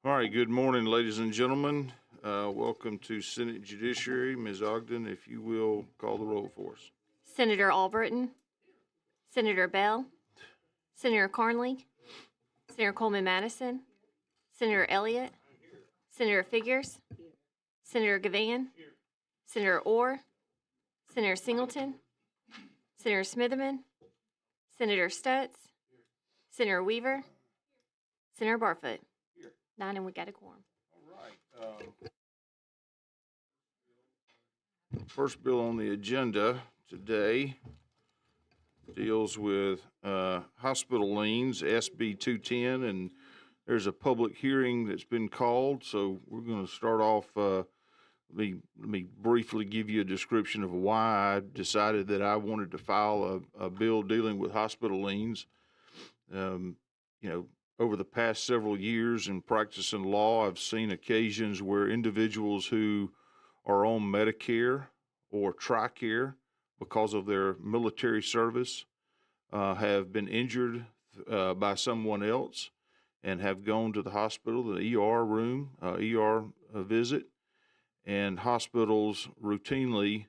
All right, good morning, ladies and gentlemen. Welcome to Senate Judiciary. Ms. Ogden, if you will call the roll for us. Senator Albritton, Senator Bell, Senator Carnley, Senator Coleman Madison, Senator Elliott, Senator Figures, Senator Givan, Senator Orr, Senator Singleton, Senator Smitherman, Senator Stutz, Senator Weaver, Senator Barfoot. 9, and we got a quorum. All right. First bill on the agenda today deals with hospital liens, SB 210, and there's a public hearing that's been called. So we're going to start off. Let me briefly give you a description of why I decided that I wanted to file a bill dealing with hospital liens. Over the past several years in practicing law, I've seen occasions where individuals who are on Medicare or TRICARE because of their military service have been injured by someone else and have gone to the hospital, the ER room, ER visit, and hospitals routinely,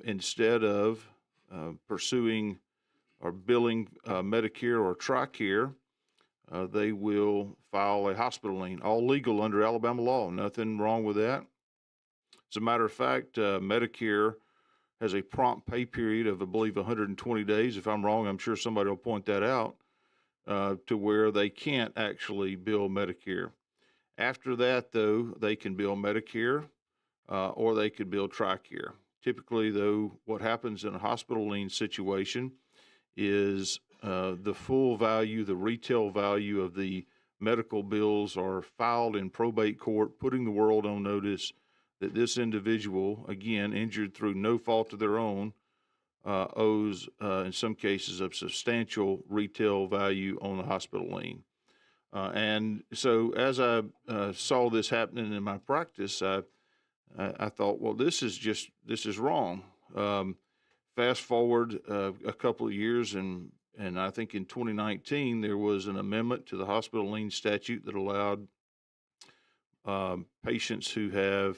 instead of pursuing or billing Medicare or TRICARE, they will file a hospital lien, all legal under Alabama law. Nothing wrong with that. As a matter of fact, Medicare has a prompt pay period of, I believe, 120 days. If I'm wrong, I'm sure somebody will point that out, to where they can't actually bill Medicare. After that, though, they can bill Medicare or they can bill TRICARE. Typically, though, what happens in a hospital lien situation is the full value, the retail value of the medical bills are filed in probate court, putting the world on notice that this individual, again, injured through no fault of their own, owes, in some cases, a substantial retail value on the hospital lien. And so as I saw this happening in my practice, I thought, well, this is wrong. Fast forward a couple of years, and I think in 2019, there was an amendment to the hospital lien statute that allowed patients who have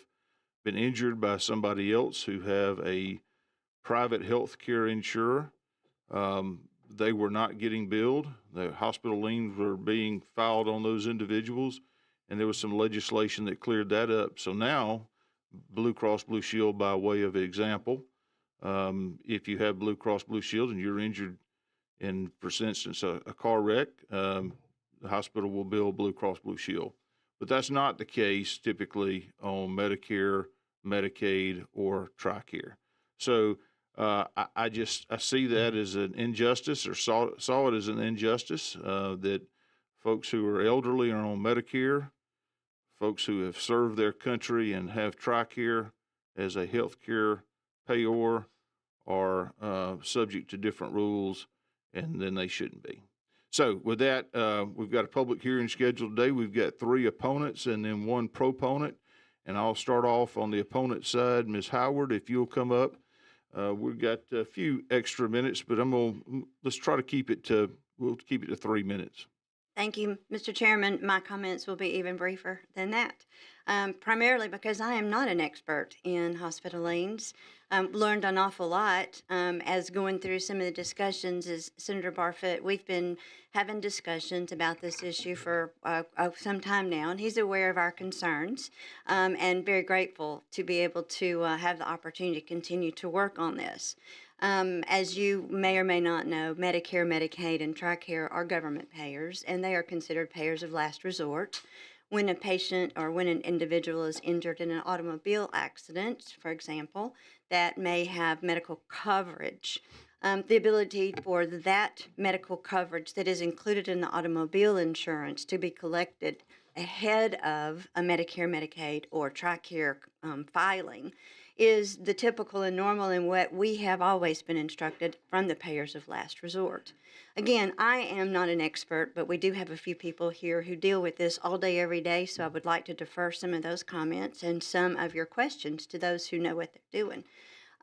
been injured by somebody else who have a private health care insurer. They were not getting billed. The hospital liens were being filed on those individuals, and there was some legislation that cleared that up. So now, Blue Cross Blue Shield, by way of example, if you have Blue Cross Blue Shield and you're injured in, for instance, a car wreck, the hospital will bill Blue Cross Blue Shield. But that's not the case typically on Medicare, Medicaid, or TRICARE. So I see that as an injustice, or saw it as an injustice, that folks who are elderly are on Medicare, folks who have served their country and have TRICARE as a health care payor are subject to different rules, and then they shouldn't be. So with that, we've got a public hearing scheduled today. We've got 3 opponents and then 1 proponent. And I'll start off on the opponent side. Ms. Howard, if you'll come up. We've got a few extra minutes, but let's try to keep it to 3 minutes. Thank you, Mr. Chairman. My comments will be even briefer than that, primarily because I am not an expert in hospital liens. Learned an awful lot as going through some of the discussions as Senator Barfoot. We've been having discussions about this issue for some time now, and he's aware of our concerns and very grateful to be able to have the opportunity to continue to work on this. As you may or may not know, Medicare, Medicaid, and TRICARE are government payers, and they are considered payers of last resort. When a patient or when an individual is injured in an automobile accident, for example, that may have medical coverage. The ability for that medical coverage that is included in the automobile insurance to be collected ahead of a Medicare, Medicaid, or TRICARE filing is the typical and normal and what we have always been instructed from the payers of last resort. Again, I am not an expert, but we do have a few people here who deal with this all day, every day, so I would like to defer some of those comments and some of your questions to those who know what they're doing.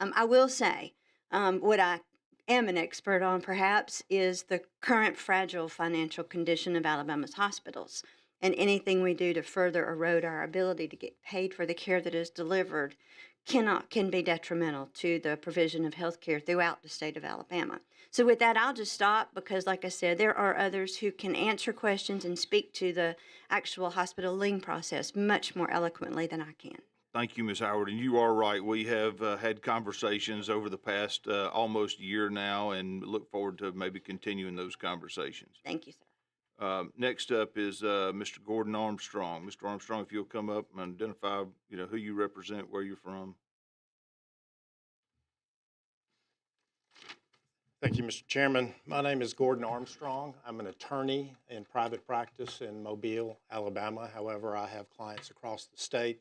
I will say what I am an expert on, perhaps, is the current fragile financial condition of Alabama's hospitals. And anything we do to further erode our ability to get paid for the care that is delivered can be detrimental to the provision of health care throughout the state of Alabama. So with that, I'll just stop because, like I said, there are others who can answer questions and speak to the actual hospital lien process much more eloquently than I can. Thank you, Ms. Howard. And you are right. We have had conversations over the past almost year now, and look forward to maybe continuing those conversations. Thank you, sir. Next up is Mr. Gordon Armstrong. Mr. Armstrong, if you'll come up and identify, who you represent, where you're from. Thank you, Mr. Chairman. My name is Gordon Armstrong. I'm an attorney in private practice in Mobile, Alabama. However, I have clients across the state.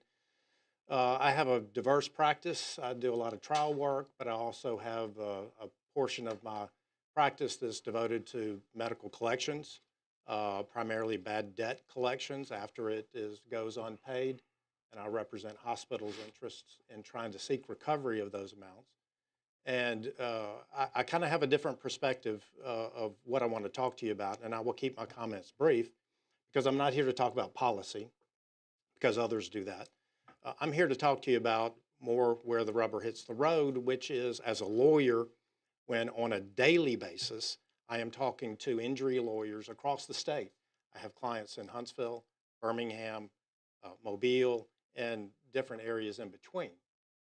I have a diverse practice. I do a lot of trial work, but I also have a portion of my practice that's devoted to medical collections. Primarily bad debt collections after it goes unpaid, and I represent hospitals' interests in trying to seek recovery of those amounts. And I kind of have a different perspective of what I want to talk to you about, and I will keep my comments brief because I'm not here to talk about policy because others do that. I'm here to talk to you about more where the rubber hits the road, which is as a lawyer, when on a daily basis, I am talking to injury lawyers across the state. I have clients in Huntsville, Birmingham, Mobile, and different areas in between.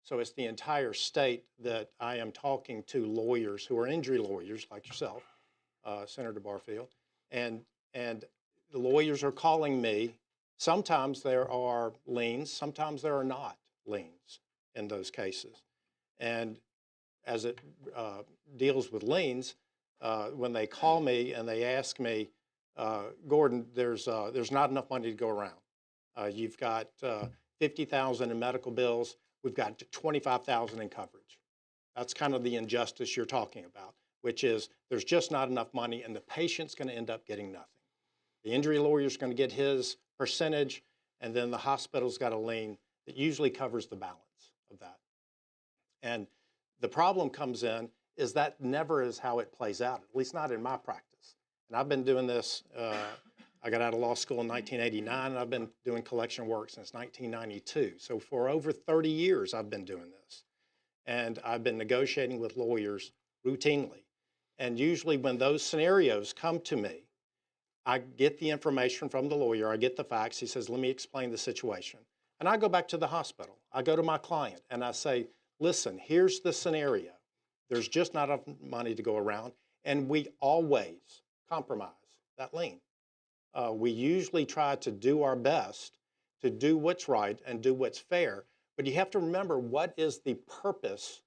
So it's the entire state that I am talking to lawyers who are injury lawyers like yourself, Senator Barfield, and the lawyers are calling me. Sometimes there are liens, sometimes there are not liens in those cases. And as it deals with liens, when they call me and they ask me, Gordon, there's not enough money to go around. You've got $50,000 in medical bills. We've got $25,000 in coverage. That's kind of the injustice you're talking about, which is there's just not enough money, and the patient's going to end up getting nothing. The injury lawyer's going to get his percentage, and then the hospital's got a lien that usually covers the balance of that. And the problem comes in is that never is how it plays out, at least not in my practice. And I've been doing this, I got out of law school in 1989, and I've been doing collection work since 1992. So for over 30 years, I've been doing this. And I've been negotiating with lawyers routinely. And usually when those scenarios come to me, I get the information from the lawyer, I get the facts, he says, let me explain the situation. And I go back to the hospital. I go to my client and I say, listen, here's the scenario. There's just not enough money to go around, and we always compromise that lien. We usually try to do our best to do what's right and do what's fair, but you have to remember what is the purpose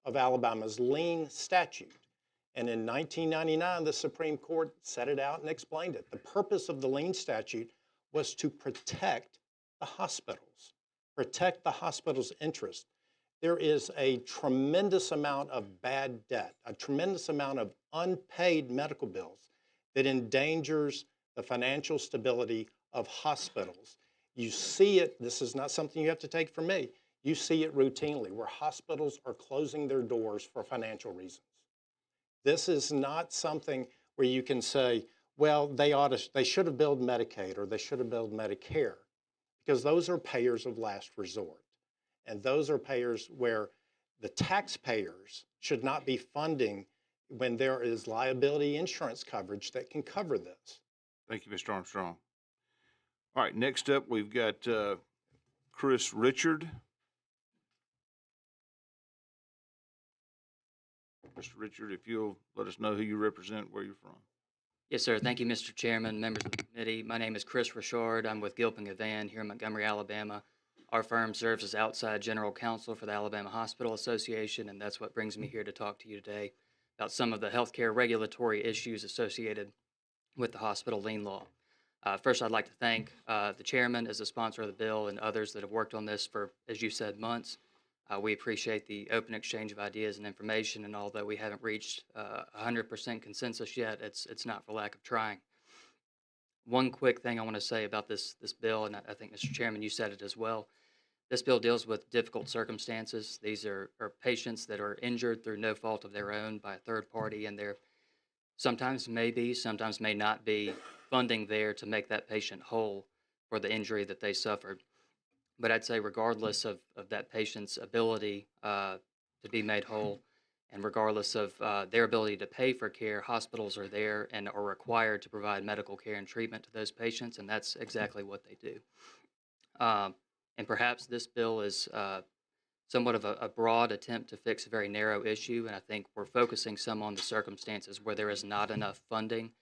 of Alabama's lien statute. And in 1999, the Supreme Court set it out and explained it. The purpose of the lien statute was to protect the hospitals' interest. there is a tremendous amount of bad debt, a tremendous amount of unpaid medical bills that endangers the financial stability of hospitals. You see it, this is not something you have to take from me, you see it routinely where hospitals are closing their doors for financial reasons. This is not something where you can say, well, they should have billed Medicaid or they should have billed Medicare, because those are payers of last resort. And those are payers where the taxpayers should not be funding when there is liability insurance coverage that can cover this. Thank you, Mr. Armstrong. All right, next up, we've got Chris Richard. Mr. Richard, if you'll let us know who you represent, where you're from. Yes, sir. Thank you, Mr. Chairman, members of the committee. My name is Chris Richard. I'm with Givan here in Montgomery, Alabama. Our firm serves as outside general counsel for the Alabama Hospital Association, and that's what brings me here to talk to you today about some of the healthcare regulatory issues associated with the hospital lien law. First, I'd like to thank the chairman as the sponsor of the bill and others that have worked on this for, as you said, months. We appreciate the open exchange of ideas and information, and although we haven't reached 100% consensus yet, it's not for lack of trying. One quick thing I want to say about this bill, and I think, Mr. Chairman, you said it as well. This bill deals with difficult circumstances. These are patients that are injured through no fault of their own by a third party, and there sometimes may be, sometimes may not be funding there to make that patient whole for the injury that they suffered. But I'd say regardless of that patient's ability to be made whole, and regardless of their ability to pay for care, hospitals are there and are required to provide medical care and treatment to those patients, and that's exactly what they do. And perhaps this bill is somewhat of a broad attempt to fix a very narrow issue, and I think we're focusing some on the circumstances where there is not enough funding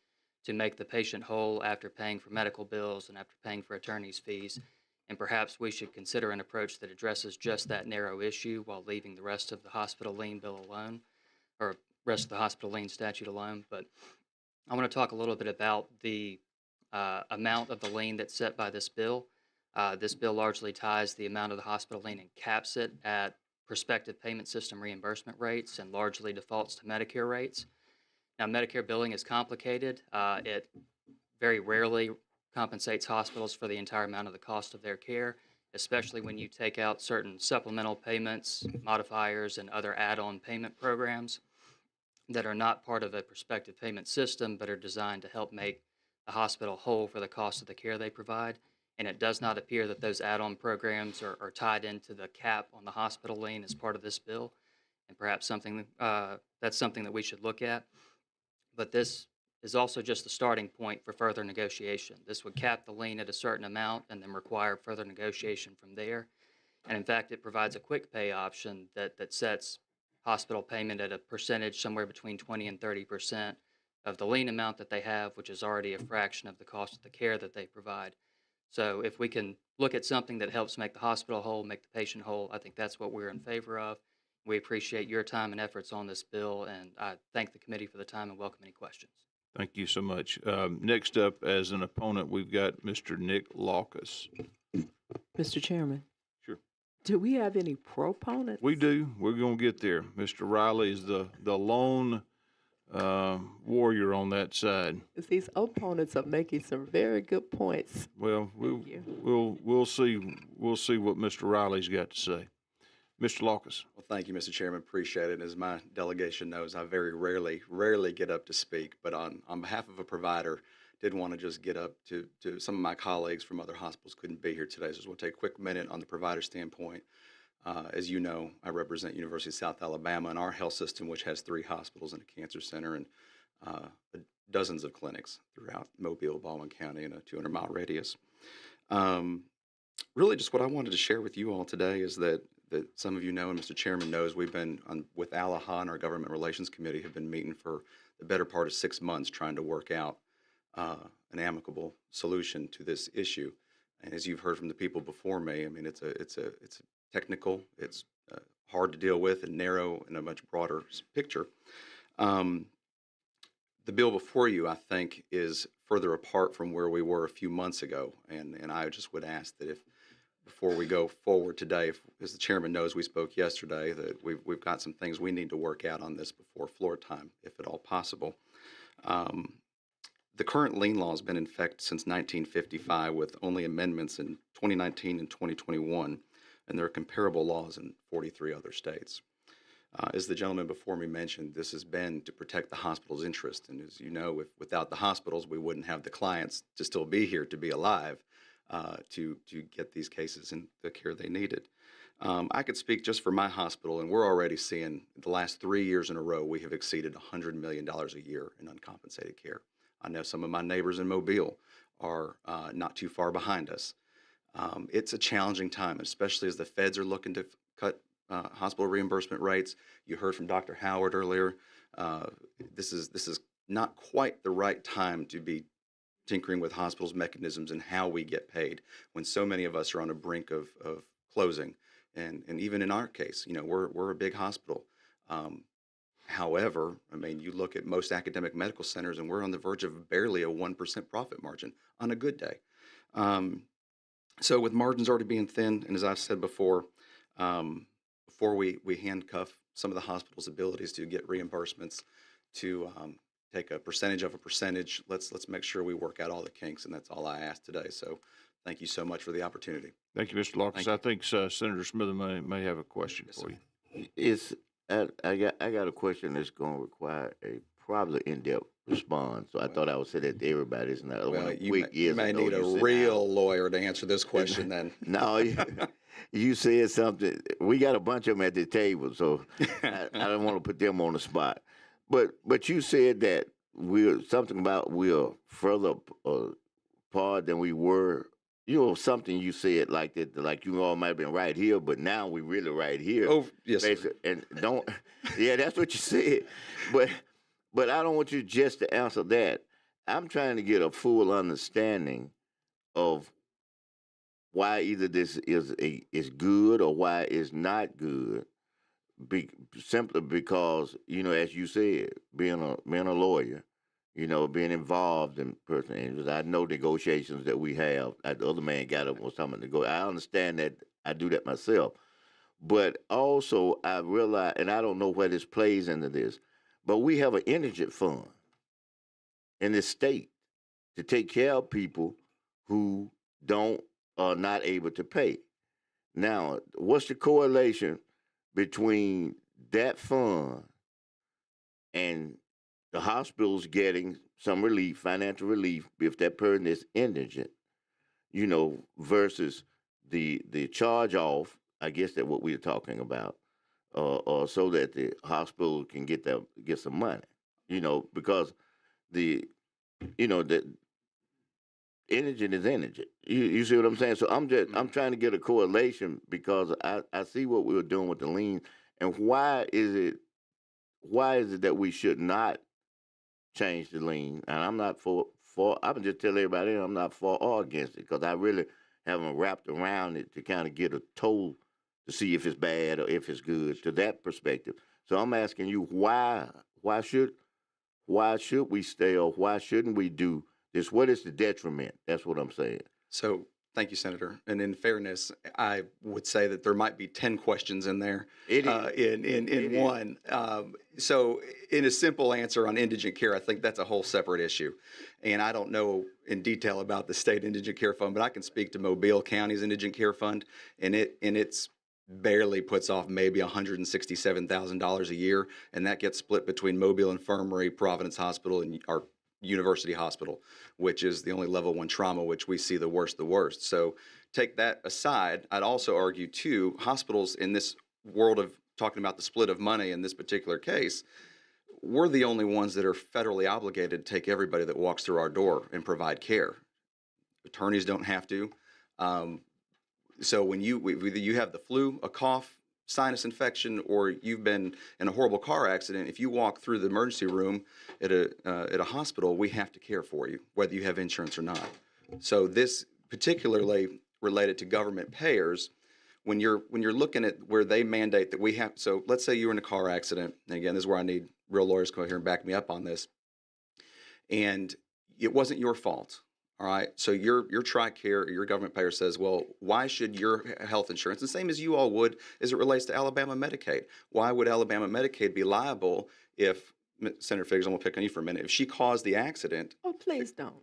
to make the patient whole after paying for medical bills and after paying for attorney's fees. And perhaps we should consider an approach that addresses just that narrow issue while leaving the rest of the hospital lien bill alone, or rest of the hospital lien statute alone. But I want to talk a little bit about the amount of the lien that's set by this bill. This bill largely ties the amount of the hospital lien and caps it at prospective payment system reimbursement rates and largely defaults to Medicare rates. Now, Medicare billing is complicated. It very rarely compensates hospitals for the entire amount of the cost of their care, especially when you take out certain supplemental payments, modifiers, and other add-on payment programs that are not part of a prospective payment system but are designed to help make the hospital whole for the cost of the care they provide. And it does not appear that those add-on programs are tied into the cap on the hospital lien as part of this bill, and perhaps that's something that we should look at. But this is also just the starting point for further negotiation. This would cap the lien at a certain amount and then require further negotiation from there. And in fact, it provides a quick pay option that sets hospital payment at a percentage somewhere between 20 and 30% of the lien amount that they have, which is already a fraction of the cost of the care that they provide. So if we can look at something that helps make the hospital whole, make the patient whole, I think that's what we're in favor of. We appreciate your time and efforts on this bill, and I thank the committee for the time and welcome any questions. Thank you so much. Next up, as an opponent, we've got Mr. Nick Lawkus. Mr. Chairman. Sure. Do we have any proponents? We do. We're going to get there. Mr. Riley is the lone warrior on that side. These opponents are making some very good points. Well, Thank you. we'll see what Mr. Riley's got to say. Mr. Lawkus. Well, thank you, Mr. Chairman. Appreciate it. As my delegation knows, I very rarely get up to speak, but on behalf of a provider, did want to just get up to some of my colleagues from other hospitals couldn't be here today. So I just want to take a quick minute on the provider standpoint. As you know, I represent University of South Alabama and our health system, which has 3 hospitals and a cancer center and dozens of clinics throughout Mobile, Baldwin County, in a 200-mile radius. Really, just what I wanted to share with you all today is that some of you know, and Mr. Chairman knows, we've been with ALEA and our Government Relations Committee have been meeting for the better part of 6 months trying to work out an amicable solution to this issue. And as you've heard from the people before me, I mean, it's technical, it's hard to deal with and narrow in a much broader picture. The bill before you, I think, is further apart from where we were a few months ago, and I just would ask that if before we go forward today, as the chairman knows, we spoke yesterday that we've got some things we need to work out on this before floor time, if at all possible. The current lien law has been in effect since 1955 with only amendments in 2019 and 2021, and there are comparable laws in 43 other states. As the gentleman before me mentioned, this has been to protect the hospital's interest. And as you know, without the hospitals, we wouldn't have the clients to still be here, to be alive, to get these cases in the care they needed. I could speak just for my hospital, and we're already seeing the last 3 years in a row, we have exceeded $100 million a year in uncompensated care. I know some of my neighbors in Mobile are not too far behind us. It's a challenging time, especially as the feds are looking to cut hospital reimbursement rates. You heard from Dr. Howard earlier. This is not quite the right time to be tinkering with hospitals' mechanisms and how we get paid when so many of us are on a brink of closing. And even in our case, you know, we're a big hospital. However, I mean, you look at most academic medical centers and we're on the verge of barely a 1% profit margin on a good day. So with margins already being thin, and as I've said before we handcuff some of the hospital's abilities to get reimbursements to take a percentage, let's make sure we work out all the kinks, and that's all I ask today. So thank you so much for the opportunity. Thank you, Mr. Larkins. I think Senator Smith may have a question Yes, for sir. you. I got a question that's going to require a probably in-depth response. So I thought I would say that to everybody. It's not Well, one you quick may, yes or may no, need a you sit real down. lawyer to answer this question then. No, you said something. We got a bunch of them at the table, so I don't want to put them on the spot. But you said that we're further apart than we were. You know, something you said like that, like you all might have been right here, but now we really right here. Oh, yes, sir. Basically. And don't, yeah, that's what you said. But I don't want you just to answer that. I'm trying to get a full understanding of why either this is good or why it's not good. Simply because, you know, as you said, being a lawyer, you know, being involved in personal injuries, I know negotiations that we have. The other man got up was something to go. I understand that. I do that myself. But also, I realize, and I don't know where this plays into this, but we have an indigent fund in this state to take care of people who are not able to pay. Now, what's the correlation between that fund and the hospital's getting some relief, financial relief, if that person is indigent, you know, versus the charge off? I guess that's what we're talking about, or so that the hospital can get some money, you know, because the indigent is indigent. You see what I'm saying? So I'm trying to get a correlation because I see what we were doing with the lien, and why is it that we should not change the lien? And I'm not for. I'm just tell everybody I'm not for or against it because I really haven't wrapped around it to kind of get a toll to see if it's bad or if it's good to that perspective. So I'm asking you why should we stay or why shouldn't we do this? What is the detriment? That's what I'm saying. So thank you, Senator. And in fairness, I would say that there might be 10 questions in there in one. So in a simple answer on indigent care, I think that's a whole separate issue. And I don't know in detail about the state indigent care fund, but I can speak to Mobile County's indigent care fund, and it's barely puts off maybe $167,000 a year, and that gets split between Mobile Infirmary, Providence Hospital, and our University Hospital, which is the only level 1 trauma, which we see the worst. So take that aside, I'd also argue too, hospitals in this world of talking about the split of money in this particular case, we're the only ones that are federally obligated to take everybody that walks through our door and provide care. Attorneys don't have to. So when whether you have the flu, a cough, sinus infection, or you've been in a horrible car accident, if you walk through the emergency room at a hospital, we have to care for you, whether you have insurance or not. So this particularly related to government payers, when you're looking at where they mandate that we have, so let's say you were in a car accident, and again, this is where I need real lawyers to come here and back me up on this, and it wasn't your fault. All right. So your TRICARE, your government payer says, well, why should your health insurance, the same as you all would as it relates to Alabama Medicaid, why would Alabama Medicaid be liable if, Senator Figgers, I'm going to pick on you for a minute, if she caused the accident, Oh, please don't.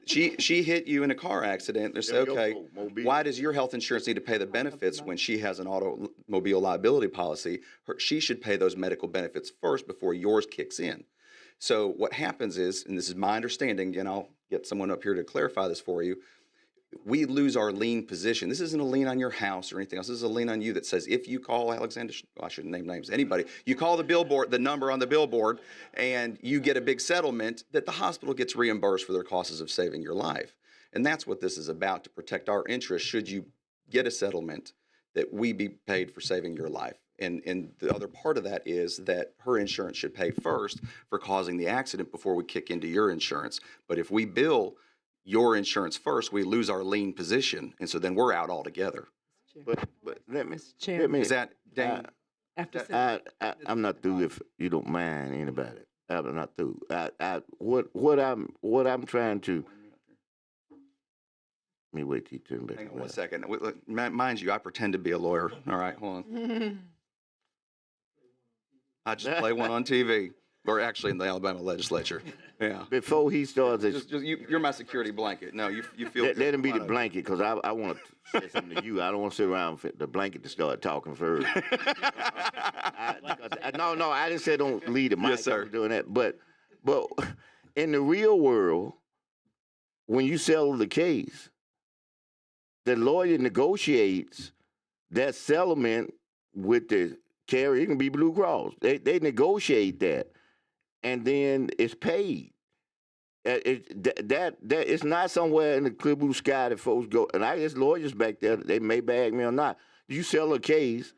she hit you in a car accident, they say, There you go, okay, Mobile. why does your health insurance need to pay the benefits when she has an automobile liability policy? She should pay those medical benefits first before yours kicks in. So what happens is, and this is my understanding, and I'll get someone up here to clarify this for you, we lose our lien position. This isn't a lien on your house or anything else. This is a lien on you that says if you call Alexander, well, I shouldn't name names, anybody, you call the billboard, the number on the billboard, and you get a big settlement, that the hospital gets reimbursed for their costs of saving your life. And that's what this is about, to protect our interests should you get a settlement, that we be paid for saving your life. And the other part of that is that her insurance should pay first for causing the accident before we kick into your insurance. But if we bill your insurance first, we lose our lien position, and so then we're out altogether. But let me, Chair. let me. Is that, Dane? After I'm not through if you don't mind anybody. I'm not through. What I'm trying to. Let me wait till you turn back. Hang on one second. Mind you, I pretend to be a lawyer. All right, hold on. I just play one on TV, or actually in the Alabama legislature. Yeah. Before he starts, You're my security blanket. No, you feel. let him be the blanket, because I want to say something to you. I don't want to sit around for the blanket to start talking first. No, I didn't say don't lead the mic. Yes, sir. I'm doing that, but in the real world, when you settle the case, the lawyer negotiates that settlement with the carrier. It can be Blue Cross. They negotiate that, and then it's paid. It's not somewhere in the clear blue sky that folks go. And I guess lawyers back there, they may bag me or not. You sell a case,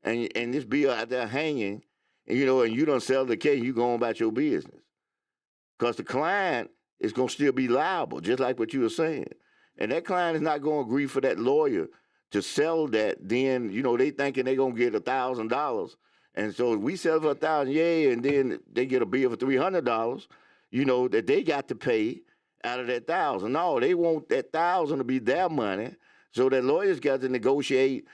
and this bill out there hanging, and you don't sell the case, you go on about your business, because the client is gonna still be liable, just like what you were saying. And that client is not gonna agree for that lawyer to sell that. Then they thinking they gonna get $1,000, and so we sell for $1,000, yay, and then they get a bill for $300. That they got to pay out of that $1,000. No, they want that $1,000 to be their money. So that lawyers got to negotiate,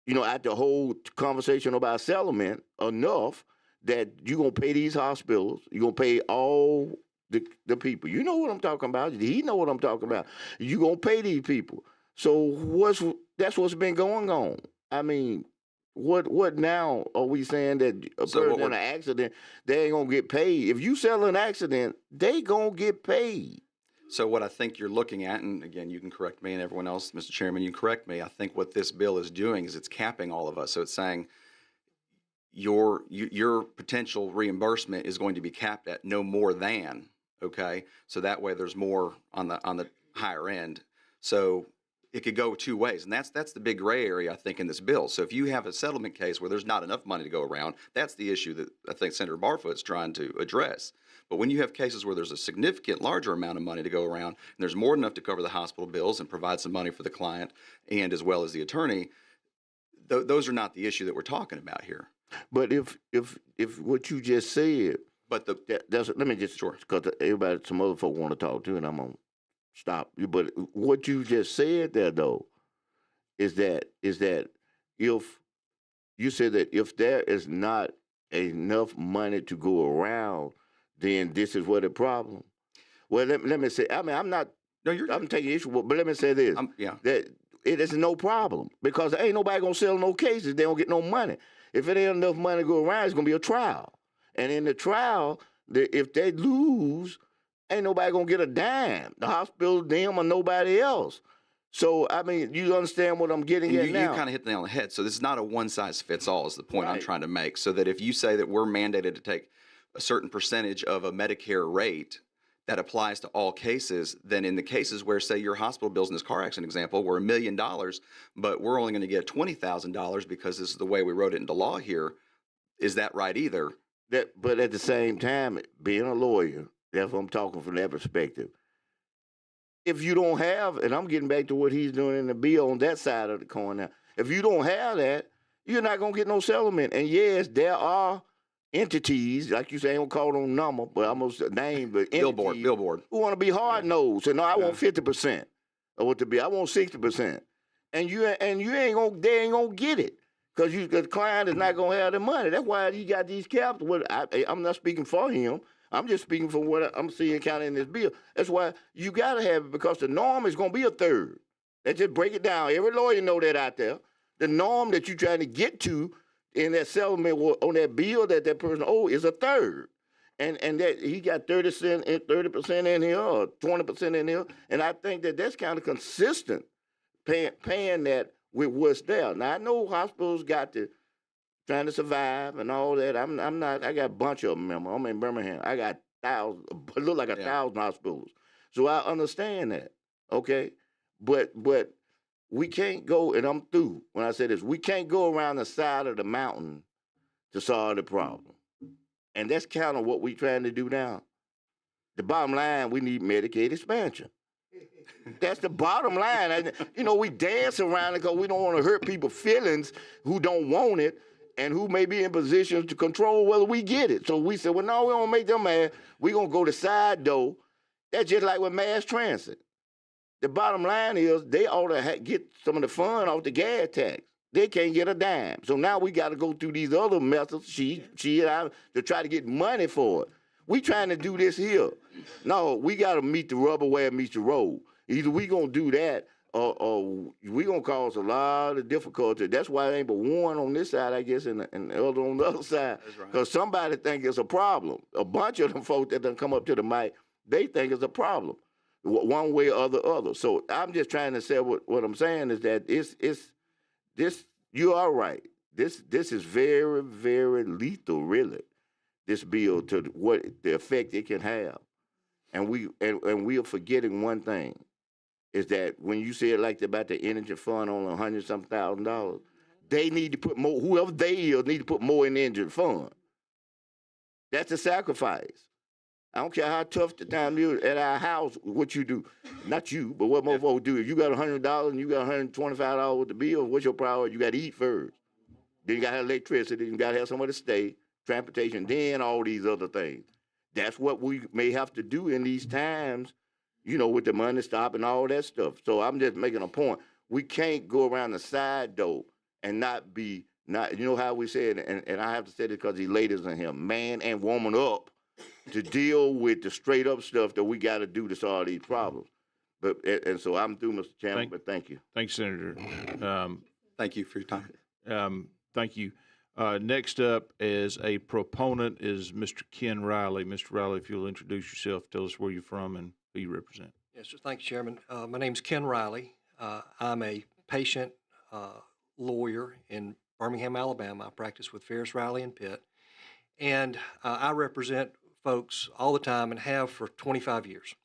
at the whole conversation about settlement, enough that you're going to pay these hospitals, you're going to pay all the people. You know what I'm talking about. He know what I'm talking about. You're going to pay these people. So that's what's been going on. I mean, what now are we saying that a person in an accident, they ain't gonna get paid? If you sell an accident, they gonna get paid. So what I think you're looking at, and again, you can correct me, and everyone else, Mr. Chairman, you can correct me. I think what this bill is doing is it's capping all of us. So it's saying your potential reimbursement is going to be capped at no more than, okay? So that way there's more on the higher end. So it could go two ways, and that's the big gray area, I think, in this bill. So if you have a settlement case where there's not enough money to go around, that's the issue that I think Senator Barfoot is trying to address. But when you have cases where there's a significant larger amount of money to go around, and there's more than enough to cover the hospital bills and provide some money for the client and as well as the attorney, those are not the issue that we're talking about here. But if what you just said, but let me just, because everybody, some other folk want to talk too, and I'm gonna stop you. But what you just said there, though, is that if you said that if there is not enough money to go around, then this is what the problem. Well, let me say. I mean, I'm not. No, I'm taking issue, but let me say this. That it is no problem, because ain't nobody gonna sell no cases. They don't get no money. If it ain't enough money to go around, it's gonna be a trial. And in the trial, if they lose, ain't nobody gonna get a dime. The hospital, them, or nobody else. So, I mean, you understand what I'm getting at now? You kind of hit the nail on the head. So this is not a one-size-fits-all is the point I'm trying to make. So that if you say that we're mandated to take a certain percentage of a Medicare rate that applies to all cases, then in the cases where, say, your hospital bills in this car accident example were $1 million, but we're only going to get $20,000 because this is the way we wrote it into law here, is that right either? But at the same time, being a lawyer, that's what I'm talking from that perspective. If you don't have, and I'm getting back to what he's doing in the bill on that side of the coin now, if you don't have that, you're not going to get no settlement. And yes, there are entities, like you say, I don't call them number, but almost a name, but entities Billboard. who want to be hard nosed. So no, I want 50% of what to be. I want 60%, and you ain't gonna they ain't gonna get it because the client is not gonna have the money. That's why he got these caps. I'm not speaking for him. I'm just speaking for what I'm seeing kind of in this bill. That's why you gotta have it because the norm is gonna be a third. Let's just break it down. Every lawyer know that out there. The norm that you're trying to get to in that settlement on that bill that person owes is a third. And that he got 30% in here or 20% in here. And I think that's kind of consistent paying that with what's there. Now I know hospitals got to trying to survive and all that. I'm not, I got a bunch of them, remember. I'm in Birmingham. I got thousands, look like 1,000 hospitals. So I understand that. Okay. But we can't go, and I'm through when I say this, we can't go around the side of the mountain to solve the problem. And that's kind of what we're trying to do now. The bottom line, we need Medicaid expansion. That's the bottom line. We dance around it because we don't want to hurt people's feelings who don't want it and who may be in positions to control whether we get it. So we said, well, no, we don't make them mad. We're going to go the side door. That's just like with mass transit. The bottom line is they ought to get some of the fun off the gas tax. They can't get a dime. So now we got to go through these other methods, she and I, to try to get money for it. We trying to do this here. No, we got to meet the rubber where it meets the road. Either we going to do that or we going to cause a lot of difficulty. That's why there ain't but one on this side, I guess, and the other on the other side. Because somebody think it's a problem. A bunch of them folks that done come up to the mic, they think it's a problem. One way or the other. So I'm just trying to say what I'm saying is that this you are right. This is very, very lethal, really. This bill to what the effect it can have, and we are forgetting one thing, is that when you say it like about the energy fund on $100-something thousand, they need to put more. Whoever they is need to put more in the energy fund. That's a sacrifice. I don't care how tough the time is at our house, what you do. Not you, but what most folks do. If you got $100 and you got $125 with the bill, what's your priority? You got to eat first. Then you got to have electricity. You got to have somewhere to stay, transportation, then all these other things. That's what we may have to do in these times, with the money stop and all that stuff. So I'm just making a point. We can't go around the side door and not, how we said, and I have to say this because these ladies in here, man and woman up, to deal with the straight up stuff that we got to do to solve these problems. And so I'm through, Mr. Chairman, but thank you. Thanks, Senator. Thank you for your time. Thank you. Next up as a proponent is Mr. Ken Riley. Mr. Riley, if you'll introduce yourself, tell us where you're from and who you represent. Yes, sir. Thank you, Chairman. My name's Ken Riley. I'm a patient lawyer in Birmingham, Alabama. I practice with Ferris, Riley, and Pitt. And I represent folks all the time and have for 25 years.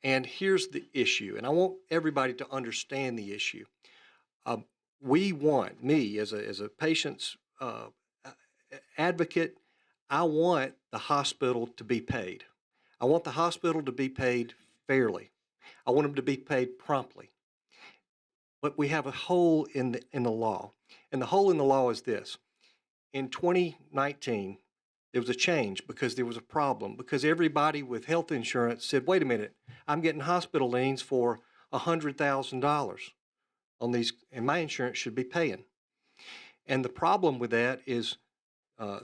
And here's the issue, and I want everybody to understand the issue. We want, me as a patient's advocate, I want the hospital to be paid. I want the hospital to be paid fairly. I want them to be paid promptly. But we have a hole in the law, and the hole in the law is this. In 2019, there was a change because there was a problem, because everybody with health insurance said, wait a minute, I'm getting hospital liens for $100,000 on these, and my insurance should be paying. And the problem with that is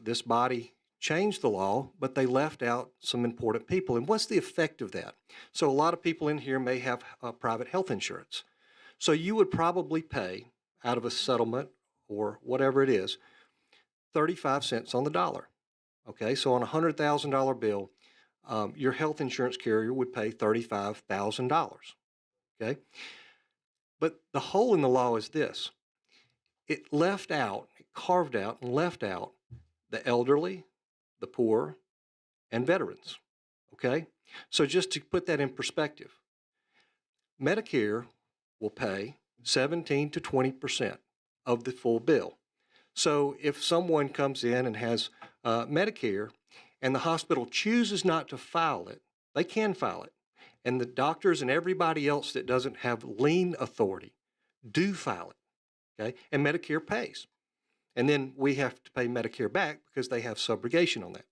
this body changed the law, but they left out some important people. And what's the effect of that? So a lot of people in here may have private health insurance. So you would probably pay, out of a settlement or whatever it is, 35 cents on the dollar. Okay, so on a $100,000 bill, your health insurance carrier would pay $35,000. Okay, but the hole in the law is this. It carved out and left out the elderly, the poor, and veterans. Okay, so just to put that in perspective, Medicare will pay 17 to 20% of the full bill. So if someone comes in and has Medicare and the hospital chooses not to file it, they can file it. And the doctors and everybody else that doesn't have lien authority do file it, okay? And Medicare pays. And then we have to pay Medicare back because they have subrogation on that.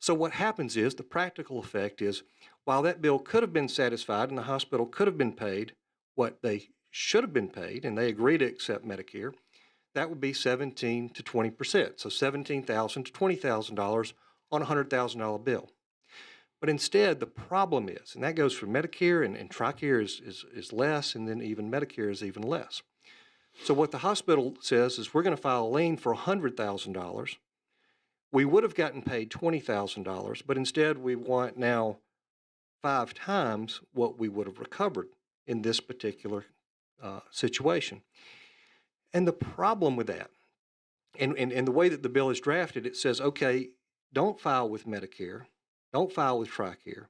So what happens is, the practical effect is, while that bill could have been satisfied and the hospital could have been paid what they should have been paid, and they agree to accept Medicare, that would be 17 to 20%. So $17,000 to $20,000 on a $100,000 bill. But instead, the problem is, and that goes for Medicare, and TRICARE is less, and then even Medicare is even less. So what the hospital says is, we're going to file a lien for $100,000. We would have gotten paid $20,000, but instead we want now 5 times what we would have recovered in this particular situation. And the problem with that, and the way that the bill is drafted, it says, okay, don't file with Medicare, don't file with TRICARE,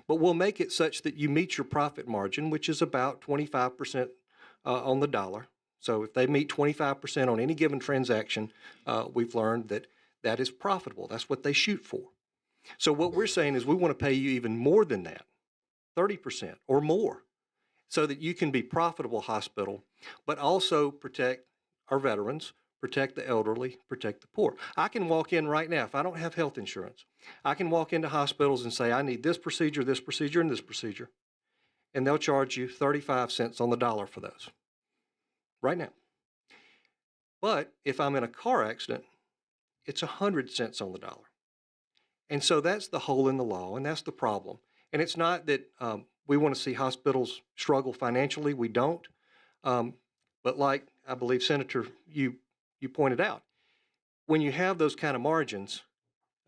but we'll make it such that you meet your profit margin, which is about 25% on the dollar. So if they meet 25% on any given transaction, we've learned that that is profitable. That's what they shoot for. So what we're saying is, we want to pay you even more than that, 30% or more, so that you can be profitable hospital, but also protect our veterans, protect the elderly, protect the poor. I can walk in right now, if I don't have health insurance, I can walk into hospitals and say, I need this procedure, and this procedure, and they'll charge you 35 cents on the dollar for those right now. But if I'm in a car accident, it's 100 cents on the dollar. And so that's the hole in the law, and that's the problem. And it's not that we want to see hospitals struggle financially. We don't. But like I believe, Senator, you pointed out, when you have those kind of margins,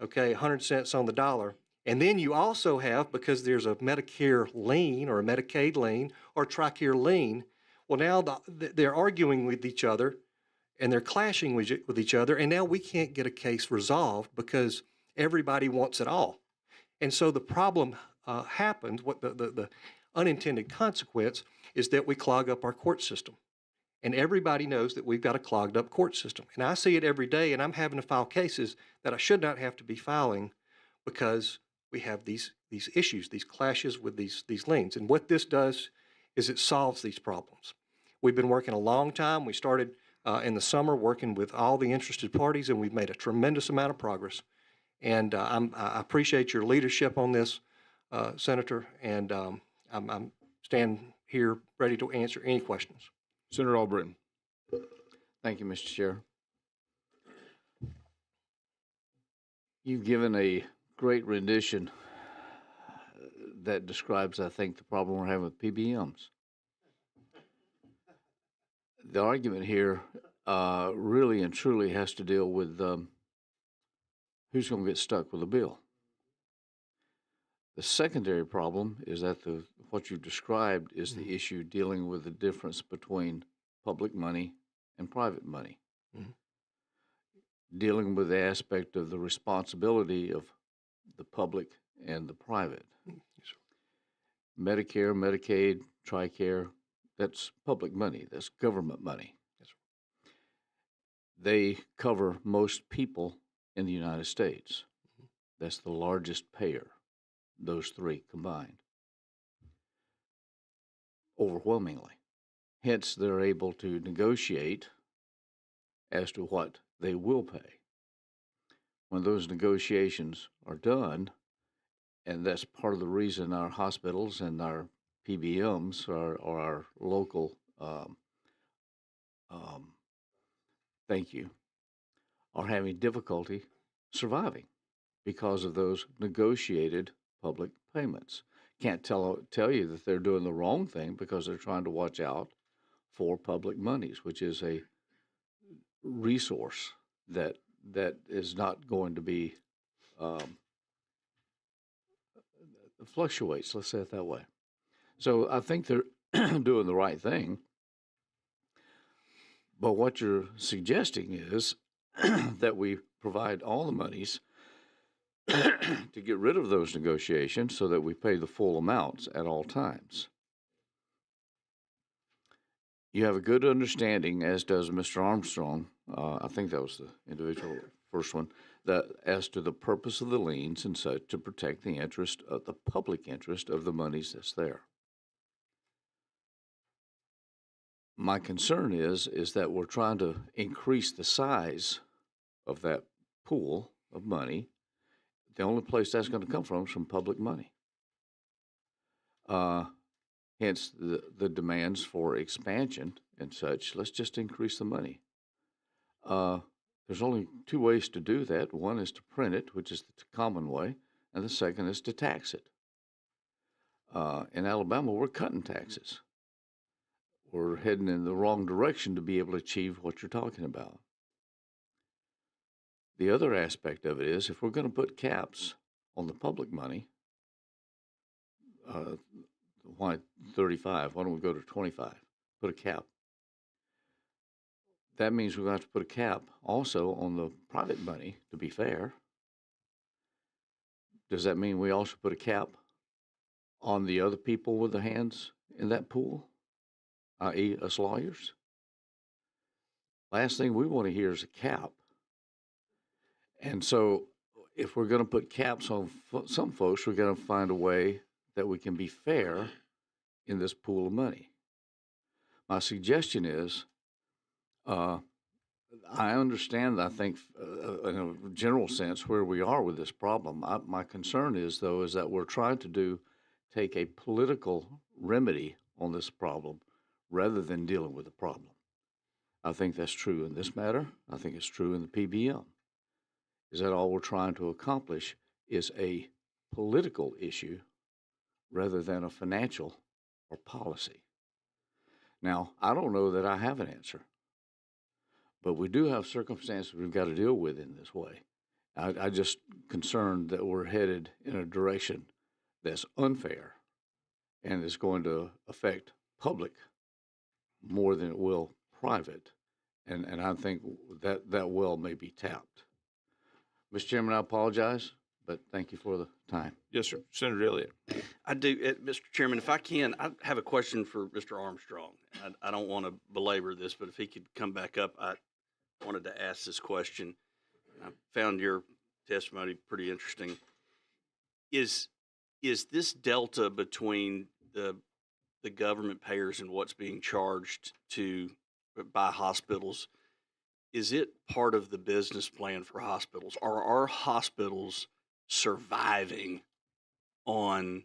okay, 100 cents on the dollar, and then you also have, because there's a Medicare lien or a Medicaid lien or TRICARE lien, well, now they're arguing with each other, and they're clashing with each other, and now we can't get a case resolved because everybody wants it all. And so the problem happens, what the unintended consequence is, that we clog up our court system. And everybody knows that we've got a clogged up court system. And I see it every day, and I'm having to file cases that I should not have to be filing because we have these issues, these clashes with these liens. And what this does is it solves these problems. We've been working a long time. We started in the summer working with all the interested parties, and we've made a tremendous amount of progress. And I appreciate your leadership on this, Senator, and I'm standing here ready to answer any questions. Senator Albritton. Thank you, Mr. Chair. You've given a great rendition that describes, I think, the problem we're having with PBMs. The argument here really and truly has to deal with who's going to get stuck with the bill. The secondary problem is that what you've described is the issue dealing with the difference between public money and private money. Dealing with the aspect of the responsibility of the public and the private. Medicare, Medicaid, TRICARE, that's public money, that's government money. They cover most people in the United States. That's the largest payer, those three combined, overwhelmingly. Hence, they're able to negotiate as to what they will pay. When those negotiations are done, and that's part of the reason our hospitals and our PBMs or our local, are having difficulty surviving because of those negotiated public payments. Can't tell you that they're doing the wrong thing because they're trying to watch out for public monies, which is a resource that is not going to be fluctuates, let's say it that way. So I think they're doing the right thing. But what you're suggesting is that we provide all the monies to get rid of those negotiations so that we pay the full amounts at all times. You have a good understanding, as does Mr. Armstrong, I think that was the individual first one, that as to the purpose of the liens and such, to protect the interest of the public interest of the monies that's there. My concern is that we're trying to increase the size of that pool of money. The only place that's going to come from is from public money. Hence the demands for expansion and such. Let's just increase the money. There's only two ways to do that. One is to print it, which is the common way, and the second is to tax it. In Alabama, we're cutting taxes. We're heading in the wrong direction to be able to achieve what you're talking about. The other aspect of it is if we're going to put caps on the public money, why 35? Why don't we go to 25? Put a cap. That means we're going to have to put a cap also on the private money to be fair. Does that mean we also put a cap on the other people with their hands in that pool, i.e. us lawyers? Last thing we want to hear is a cap. And so if we're going to put caps on some folks, we're going to find a way that we can be fair in this pool of money. My suggestion is, I understand, I think, in a general sense, where we are with this problem. My concern is, though, is that we're trying to take a political remedy on this problem rather than dealing with the problem. I think that's true in this matter. I think it's true in the PBM. Is that all we're trying to accomplish is a political issue rather than a financial or policy. Now, I don't know that I have an answer, but we do have circumstances we've got to deal with in this way. I just concerned that we're headed in a direction that's unfair and is going to affect public more than it will private. And I think that well may be tapped. Mr. Chairman, I apologize, but thank you for the time. Yes, sir. Senator Elliott. I do, Mr. Chairman, if I can, I have a question for Mr. Armstrong. I don't want to belabor this, but if he could come back up, I wanted to ask this question. I found your testimony pretty interesting. Is this delta between the government payers and what's being charged by hospitals, is it part of the business plan for hospitals? Are our hospitals surviving on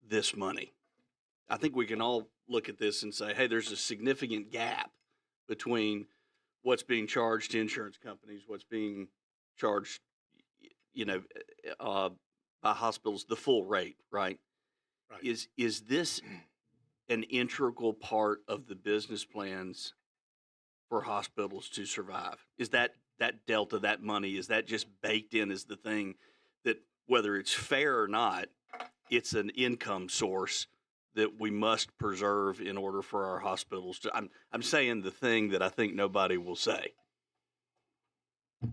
this money? I think we can all look at this and say, hey, there's a significant gap between what's being charged to insurance companies, what's being charged, by hospitals, the full rate, right? Right. Is this an integral part of the business plans for hospitals to survive? Is that delta, that money, is that just baked in as the thing that, whether it's fair or not, it's an income source that we must preserve in order for our hospitals to? I'm saying the thing that I think nobody will say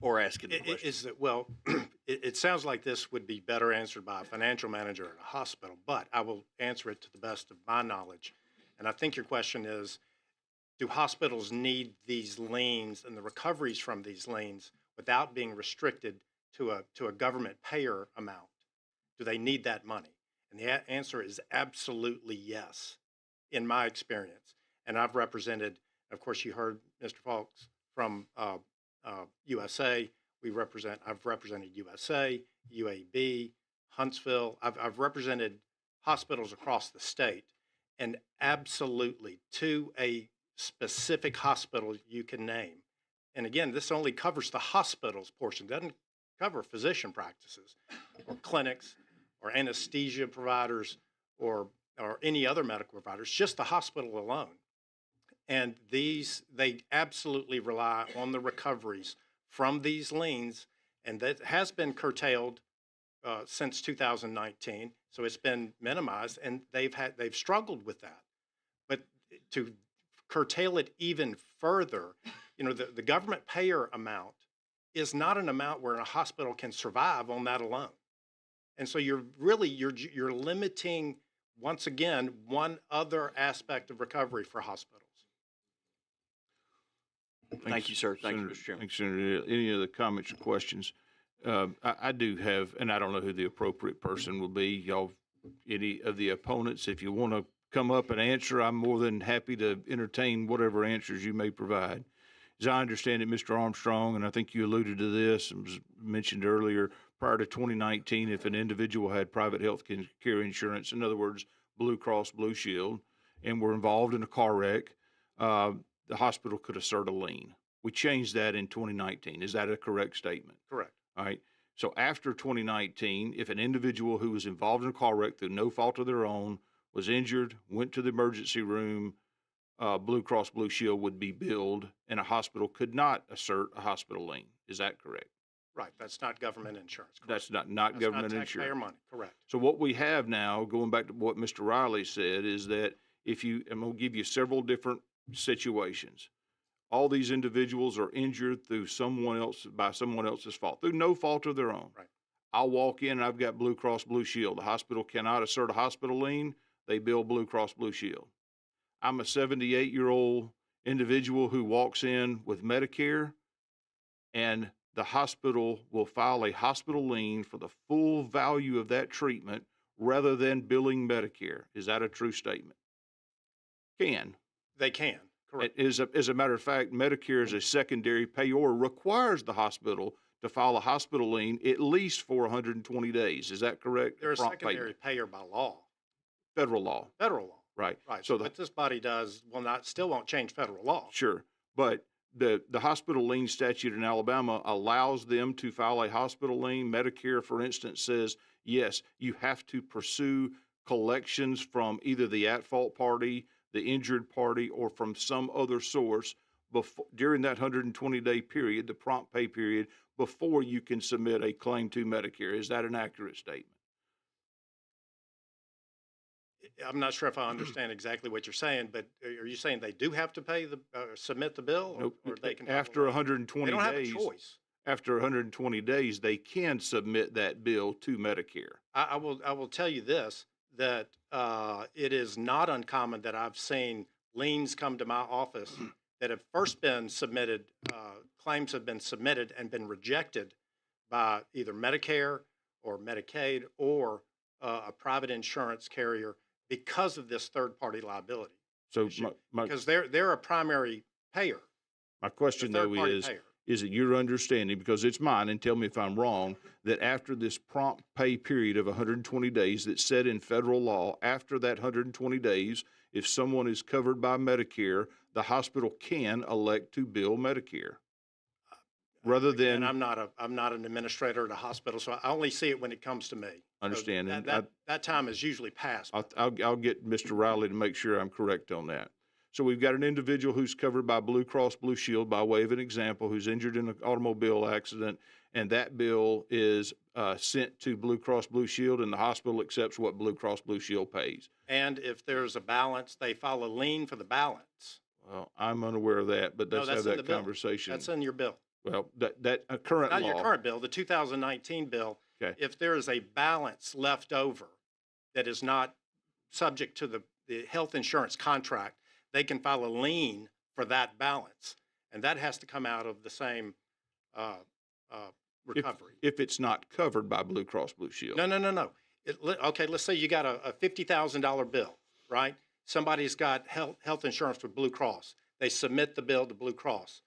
or asking the question. Is that, well, it sounds like this would be better answered by a financial manager at a hospital, but I will answer it to the best of my knowledge. And I think your question is, do hospitals need these liens and the recoveries from these liens without being restricted to a government payer amount? Do they need that money? And the answer is absolutely yes, in my experience. And I've represented, of course, you heard Mr. Falks from USA. I've represented USA, UAB, Huntsville. I've represented hospitals across the state, and absolutely to a specific hospital you can name. And again, this only covers the hospital's portion. It doesn't cover physician practices or clinics or anesthesia providers or any other medical providers, just the hospital alone. And they absolutely rely on the recoveries from these liens, and that has been curtailed since 2019. So it's been minimized, and they've struggled with that. But to curtail it even further, the government payer amount is not an amount where a hospital can survive on that alone. And so you're limiting, once again, one other aspect of recovery for hospitals. Thank you, sir. Thank you, Mr. Chairman. Thanks, Senator. Any other comments or questions? I do have, and I don't know who the appropriate person will be. Y'all, any of the opponents, if you want to come up and answer, I'm more than happy to entertain whatever answers you may provide. As I understand it, Mr. Armstrong, and I think you alluded to this and was mentioned earlier, prior to 2019, if an individual had private health care insurance, in other words, Blue Cross Blue Shield, and were involved in a car wreck, the hospital could assert a lien. We changed that in 2019. Is that a correct statement? Correct. All right. So after 2019, if an individual who was involved in a car wreck through no fault of their own was injured, went to the emergency room, Blue Cross Blue Shield would be billed, and a hospital could not assert a hospital lien. Is that correct? Right. That's not government insurance. Correct. That's not That's government not taxpayer insurance. money. Correct. So what we have now, going back to what Mr. Riley said, is that if you, I'm going to give you several different situations. All these individuals are injured through someone else, by someone else's fault, through no fault of their own. Right. I'll walk in and I've got Blue Cross Blue Shield. The hospital cannot assert a hospital lien. They bill Blue Cross Blue Shield. I'm a 78-year-old individual who walks in with Medicare, and the hospital will file a hospital lien for the full value of that treatment rather than billing Medicare. Is that a true statement? Can. They can. Correct. As a matter of fact, Medicare as a secondary payor requires the hospital to file a hospital lien at least for 120 days. Is that correct? They're a Prompt secondary payment. payer by law. Federal law. Federal law. Right. Right. So So what this body does will not, still won't change federal law. Sure. But the hospital lien statute in Alabama allows them to file a hospital lien. Medicare, for instance, says, yes, you have to pursue collections from either the at-fault party, the injured party, or from some other source before, during that 120-day period, the prompt pay period, before you can submit a claim to Medicare. Is that an accurate statement? I'm not sure if I understand exactly what you're saying, but are you saying they do have to pay the, submit the bill? Nope. Or they can? After 120 They don't have a days, choice. after 120 days, they can submit that bill to Medicare. I will tell you this, that it is not uncommon that I've seen liens come to my office that have first been submitted, claims have been submitted and been rejected by either Medicare or Medicaid or a private insurance carrier because of this third-party liability. So issue. my Because they're a primary payer. question though third-party is, payer. is it your understanding, because it's mine, and tell me if I'm wrong, that after this prompt pay period of 120 days that's set in federal law, after that 120 days, if someone is covered by Medicare, the hospital can elect to bill Medicare? Rather than, And I'm not an administrator at a hospital, so I only see it when it comes to me. So Understand, and that time is usually passed. I'll get Mr. Riley to make sure I'm correct on that. So we've got an individual who's covered by Blue Cross Blue Shield, by way of an example, who's injured in an automobile accident, and that bill is sent to Blue Cross Blue Shield, and the hospital accepts what Blue Cross Blue Shield pays. And if there's a balance, they file a lien for the balance. Well, I'm unaware of that, but No, let's that's have in that the bill. conversation. That's in your bill. Well, that current Not law. your current bill, the 2019 bill. Okay. If there is a balance left over that is not subject to the health insurance contract, they can file a lien for that balance. And that has to come out of the same recovery. If it's not covered by Blue Cross Blue Shield. No. Okay, let's say you got a $50,000 bill, right? Somebody's got health insurance with Blue Cross. They submit the bill to Blue Cross.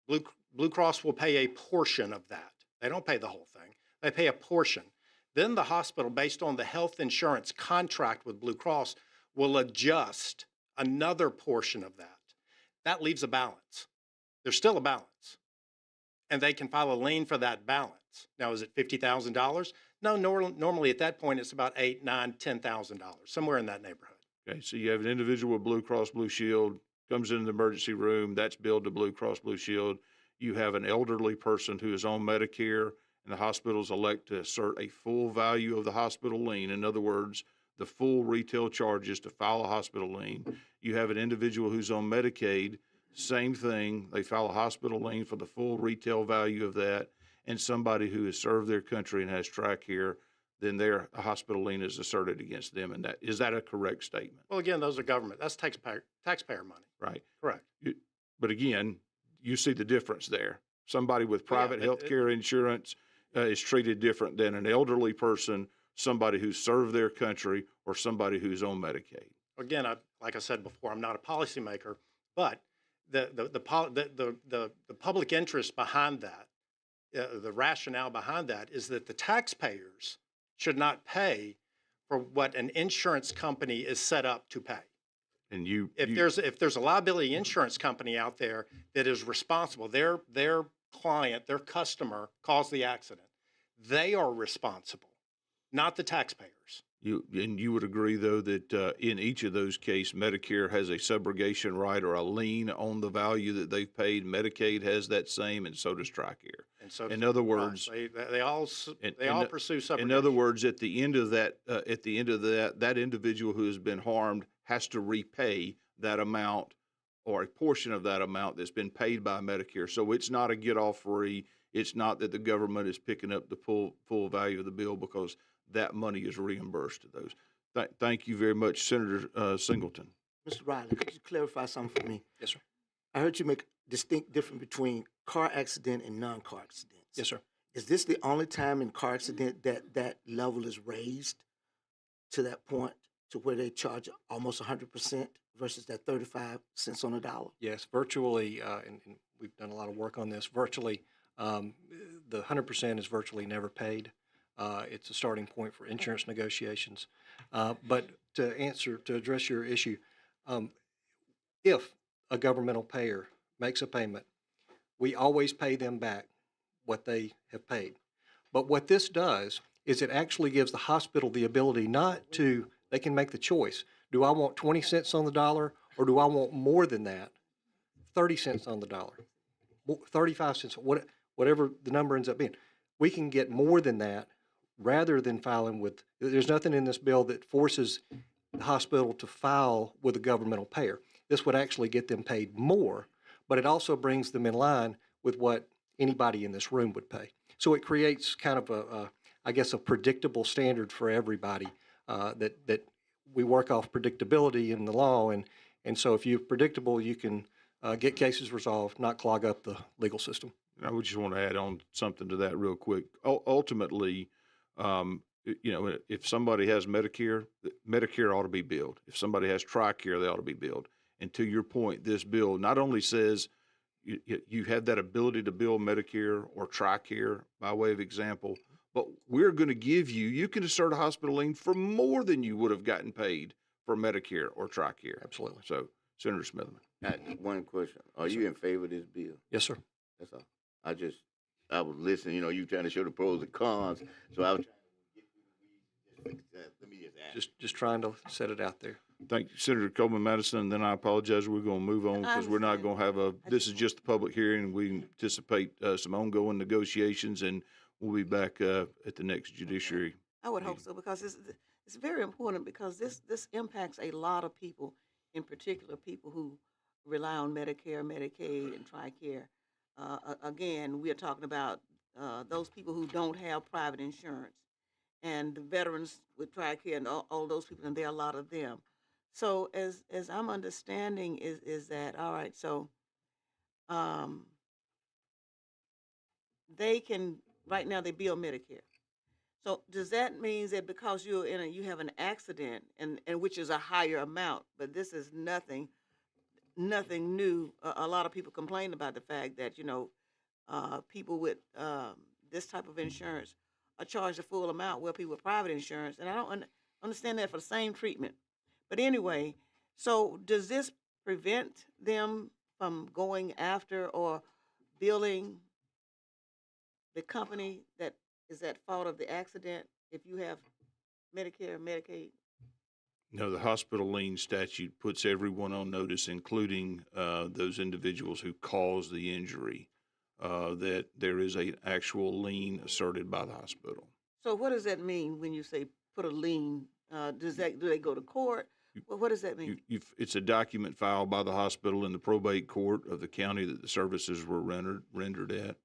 Blue Cross will pay a portion of that. They don't pay the whole thing. They pay a portion. Then the hospital, based on the health insurance contract with Blue Cross, will adjust another portion of that. That leaves a balance. There's still a balance. And they can file a lien for that balance. Now, is it $50,000? No, normally at that point, it's about $8,000, $9,000, $10,000, somewhere in that neighborhood. Okay, so you have an individual with Blue Cross Blue Shield, comes into the emergency room, that's billed to Blue Cross Blue Shield. You have an elderly person who is on Medicare, and the hospitals elect to assert a full value of the hospital lien. In other words, the full retail charges to file a hospital lien. You have an individual who's on Medicaid, same thing. They file a hospital lien for the full retail value of that. And somebody who has served their country and has TRICARE, then their hospital lien is asserted against them. And is that a correct statement? Well, again, those are government. That's taxpayer money. Right. Correct. But again, you see the difference there. Somebody with private but health care insurance is treated different than an elderly person, somebody who served their country, or somebody who's on Medicaid. again, like I said before, I'm not a policymaker, but the public interest behind that, the rationale behind that is that the taxpayers should not pay for what an insurance company is set up to pay. And If there's a liability insurance company out there that is responsible, their client, their customer caused the accident, they are responsible, not the taxpayers. You would agree, though, that in each of those cases, Medicare has a subrogation right or a lien on the value that they've paid. Medicaid has that same, and so does TRICARE. And so, in other words, they all pursue subrogation. In other words, at the end of that, that individual who has been harmed has to repay that amount or a portion of that amount that's been paid by Medicare. So it's not a get off free. It's not that the government is picking up the full value of the bill, because that money is reimbursed to those. Thank you very much, Senator Singleton. Mr. Riley, could you clarify something for me? Yes, sir. I heard you make a distinct difference between car accident and non-car accidents. Yes, sir. Is this the only time in car accident that level is raised to that point to where they charge almost 100% versus that 35 cents on the dollar? Yes, virtually, and we've done a lot of work on this, virtually, the 100% is virtually never paid. It's a starting point for insurance negotiations. But to address your issue, if a governmental payer makes a payment, we always pay them back what they have paid. But what this does is it actually gives the hospital the ability they can make the choice. Do I want 20 cents on the dollar, or do I want more than that, 30 cents on the dollar, 35 cents, whatever the number ends up being? We can get more than that rather than filing with, there's nothing in this bill that forces the hospital to file with a governmental payer. This would actually get them paid more, but it also brings them in line with what anybody in this room would pay. So it creates kind of a predictable standard for everybody, that we work off predictability in the law. And so if you're predictable, you can get cases resolved, not clog up the legal system. I would just want to add on something to that real quick. Ultimately, if somebody has Medicare, Medicare ought to be billed. If somebody has TRICARE, they ought to be billed. And to your point, this bill not only says you have that ability to bill Medicare or TRICARE by way of example, but we're going to give you can assert a hospital lien for more than you would have gotten paid for Medicare or TRICARE. Absolutely. So, Senator Smithman. One question. Are you in favor of this bill? Yes, sir. That's all. I was listening, you trying to show the pros and cons, so I was trying to get through the weeds. Let me just ask. Just trying to set it out there. Thank you, Senator Coleman Madison. And then I apologize. We're going to move on because we're not going to have this is just a public hearing. We anticipate some ongoing negotiations, and we'll be back at the next Judiciary. I would hope so, because it's very important, because this impacts a lot of people, in particular people who rely on Medicare, Medicaid, and TRICARE. Again, we are talking about those people who don't have private insurance, and the veterans with TRICARE, and all those people, and there are a lot of them. So as I'm understanding is that, all right, so they can, right now they bill Medicare. So does that mean that because you have an accident, and which is a higher amount, but this is nothing new. A lot of people complain about the fact that, people with this type of insurance are charged the full amount, where people with private insurance, and I don't understand that for the same treatment. But anyway, so does this prevent them from going after or billing the company that is at fault of the accident if you have Medicare or Medicaid? No, the hospital lien statute puts everyone on notice, including those individuals who caused the injury, that there is an actual lien asserted by the hospital. So what does that mean when you say put a lien? Do they go to court? Well, what does that mean? It's a document filed by the hospital in the probate court of the county that the services were rendered at.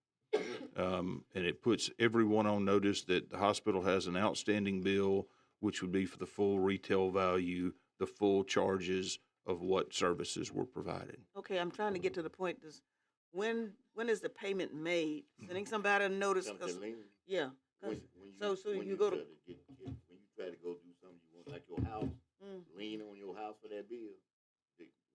And it puts everyone on notice that the hospital has an outstanding bill, which would be for the full retail value, the full charges of what services were provided. Okay, I'm trying to get to the point. When is the payment made? Sending somebody a notice? Yeah. When So you go to when you try to go do something you want, like your house, lien on your house for that bill.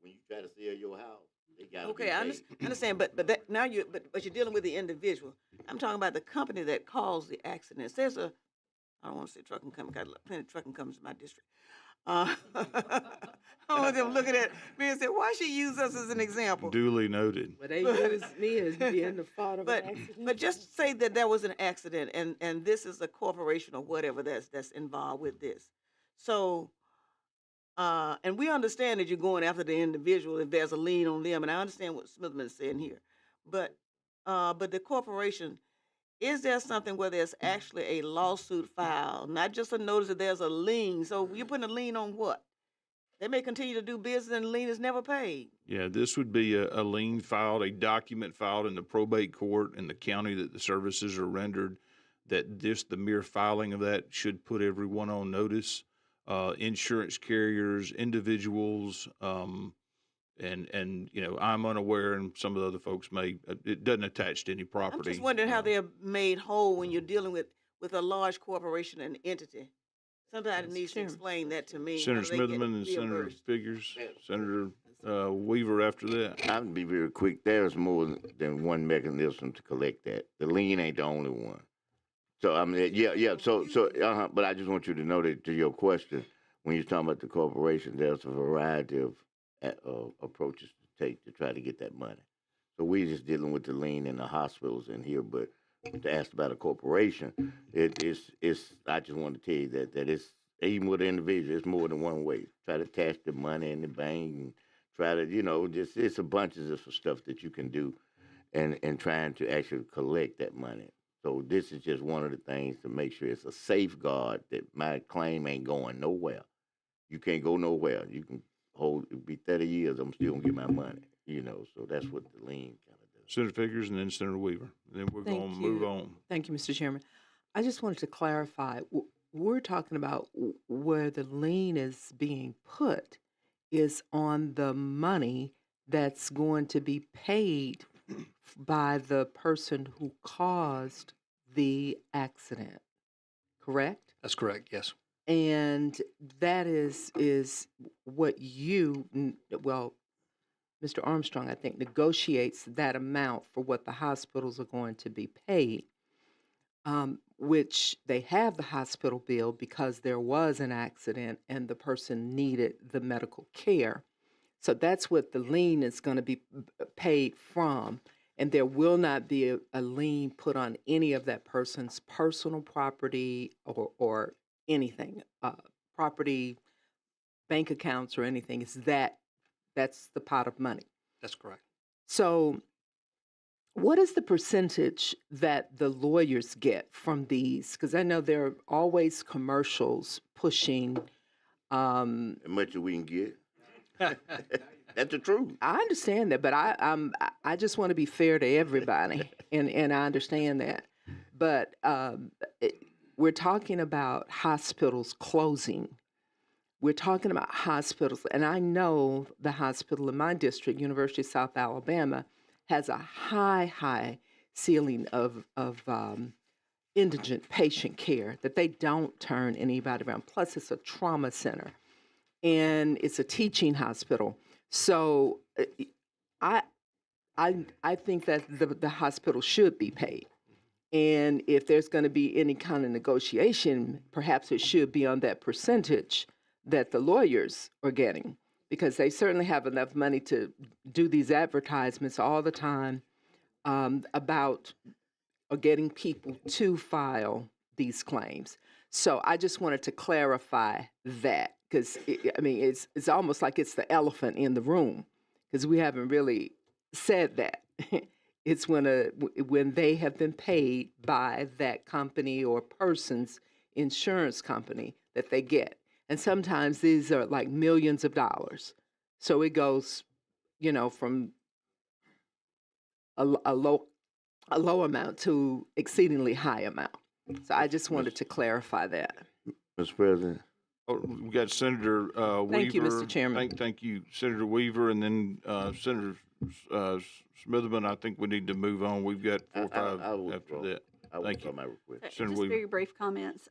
When you try to sell your house, they gotta Okay, be I paid. understand, but that now but you're dealing with the individual. I'm talking about the company that caused the accident. There's a, I don't want to say trucking company, got plenty of trucking companies in my district. I want them looking at me and say, why she use us as an example? Duly noted. But they use me as being the fault of But an accident. but just say that there was an accident and this is a corporation or whatever that's involved with this. So and we understand that you're going after the individual if there's a lien on them, and I understand what Smithman is saying here. But the corporation, is there something where there's actually a lawsuit filed, not just a notice that there's a lien? So you're putting a lien on what? They may continue to do business and the lien is never paid. Yeah, this would be a lien filed, a document filed in the probate court in the county that the services are rendered, that just the mere filing of that should put everyone on notice, insurance carriers, individuals, and you know, I'm unaware, and some of the other folks may, it doesn't attach to any I'm property. just wondering how they're made whole when you're dealing with a large corporation and entity. Somebody needs to explain that to me. Senator how they get Smitherman and Senator reimbursed. Figures, Senator Weaver after that. I'll be very quick. There's more than one mechanism to collect that. The lien ain't the only one. So I mean, yeah. So, but I just want you to know that to your question, when you're talking about the corporation, there's a variety of approaches to take to try to get that money. So we're just dealing with the lien in the hospitals in here, but to ask about a corporation, it's. I just want to tell you that it's even with an individual, it's more than one way. Try to attach the money in the bank and try to, just it's a bunch of stuff that you can do, and trying to actually collect that money. So this is just one of the things to make sure it's a safeguard that my claim ain't going nowhere. You can't go nowhere. You can hold. It'll be 30 years. I'm still gonna get my money. So that's what the lien kind of does. Senator Figures and then Senator Weaver. And then we're Thank going to move you. on. Thank you, Mr. Chairman. I just wanted to clarify. We're talking about where the lien is being put is on the money that's going to be paid by the person who caused the accident, correct? That's correct, yes. And that is what well, Mr. Armstrong, I think, negotiates that amount for what the hospitals are going to be paid, which they have the hospital bill because there was an accident and the person needed the medical care. So that's what the lien is going to be paid from. And there will not be a lien put on any of that person's personal property or anything, property, bank accounts or anything. That's the pot of money. That's correct. So what is the percentage that the lawyers get from these? Because I know there are always commercials pushing. How much we can get? That's the truth. I understand that, but I just want to be fair to everybody, and I understand that. But we're talking about hospitals closing. We're talking about hospitals, and I know the hospital in my district, University of South Alabama, has a high ceiling of indigent patient care that they don't turn anybody around. Plus, it's a trauma center, and it's a teaching hospital. So I think that the hospital should be paid. And if there's going to be any kind of negotiation, perhaps it should be on that percentage that the lawyers are getting, because they certainly have enough money to do these advertisements all the time about getting people to file these claims. So I just wanted to clarify that, because it's almost like it's the elephant in the room, because we haven't really said that. It's when they have been paid by that company or person's insurance company that they get. And sometimes these are like millions of dollars. So it goes, from a low amount to exceedingly high amount. So I just wanted to clarify that. Mr. President. Oh, we got Senator Weaver. Thank you, Mr. Chairman. Thank you, Senator Weaver, and then Senator Smitherman. I think we need to move on. We've got 4 or 5 after that. Thank you. My request. Senator Just Weaver. very brief comments.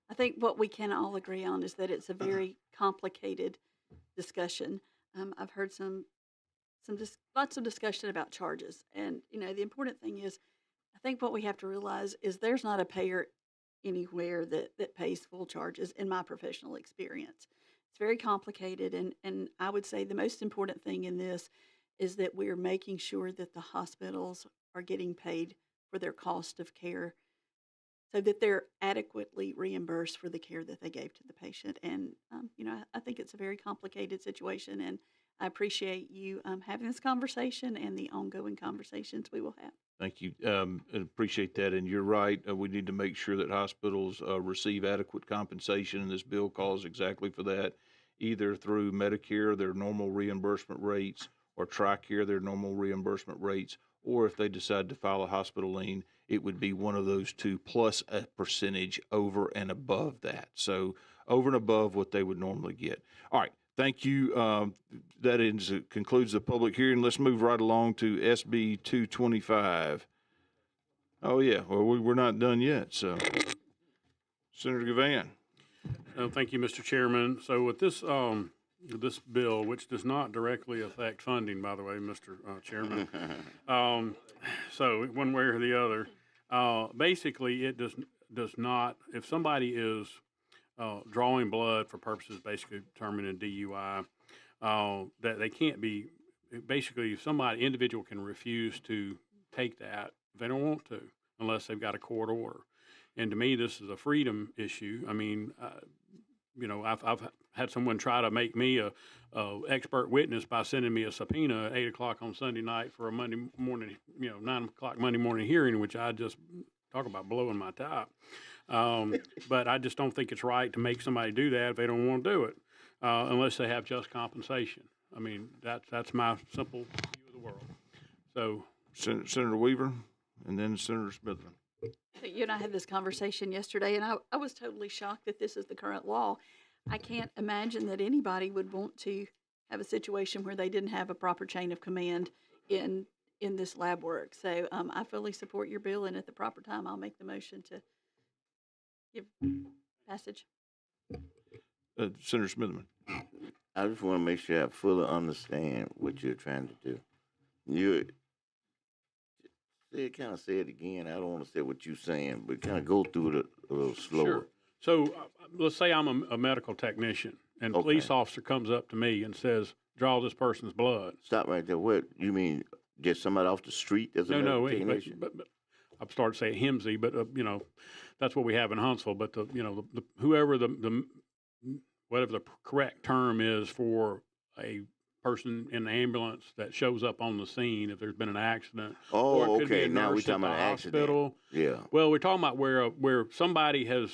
I think what we can all agree on is that it's a very complicated discussion. I've heard lots of discussion about charges, and the important thing is, I think what we have to realize is there's not a payer anywhere that pays full charges in my professional experience. It's very complicated, and I would say the most important thing in this is that we're making sure that the hospitals are getting paid for their cost of care so that they're adequately reimbursed for the care that they gave to the patient. And, I think it's a very complicated situation, and I appreciate you having this conversation and the ongoing conversations we will have. Thank you. I appreciate that. And you're right. We need to make sure that hospitals receive adequate compensation, and this bill calls exactly for that, either through Medicare, their normal reimbursement rates, or TRICARE, their normal reimbursement rates, or if they decide to file a hospital lien, it would be one of those two plus a percentage over and above that. So over and above what they would normally get. All right. Thank you. That concludes the public hearing. Let's move right along to SB 225. Oh, yeah. Well, we're not done yet. So, Senator Givan. Thank you, Mr. Chairman. So with this this bill, which does not directly affect funding, by the way, Mr. Chairman, so one way or the other, basically it does not. If somebody is drawing blood for purposes basically determining DUI, that they can't be, basically if individual can refuse to take that, they don't want to, unless they've got a court order. And to me, this is a freedom issue. I mean, I've had someone try to make me a expert witness by sending me a subpoena at 8 o'clock on Sunday night for a Monday morning, 9 o'clock Monday morning hearing, which I just talk about blowing my top. But I just don't think it's right to make somebody do that if they don't want to do it, unless they have just compensation. I mean, that's my simple view of the world. So, Senator Weaver, and then Senator Smithman. You and I had this conversation yesterday, and I was totally shocked that this is the current law. I can't imagine that anybody would want to have a situation where they didn't have a proper chain of command in this lab work. So I fully support your bill, and at the proper time, I'll make the motion to give passage. Senator Smithman. I just want to make sure I fully understand what you're trying to do. Kind of say it again. I don't want to say what you're saying, but kind of go through it a little slower. Sure. So let's say I'm a medical technician, and a police officer comes up to me and says, draw this person's blood. Stop right there. What, you mean just somebody off the street that's a medical technician? But I've started saying HIMSY, but, that's what we have in Huntsville. But, whoever whatever the correct term is for a person in the ambulance that shows up on the scene if there's been an accident. Oh, or it could be okay. a Now we're nurse talking at about the an hospital. accident. Yeah. Well, we're talking about where somebody has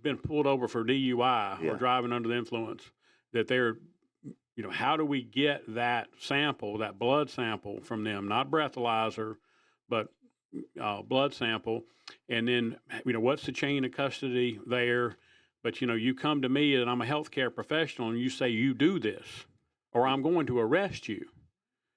been pulled over for DUI or driving under the influence, that they're, how do we get that sample, that blood sample from them, not breathalyzer, but blood sample, and then, what's the chain of custody there? But, you come to me and I'm a healthcare professional and you say you do this, or I'm going to arrest you.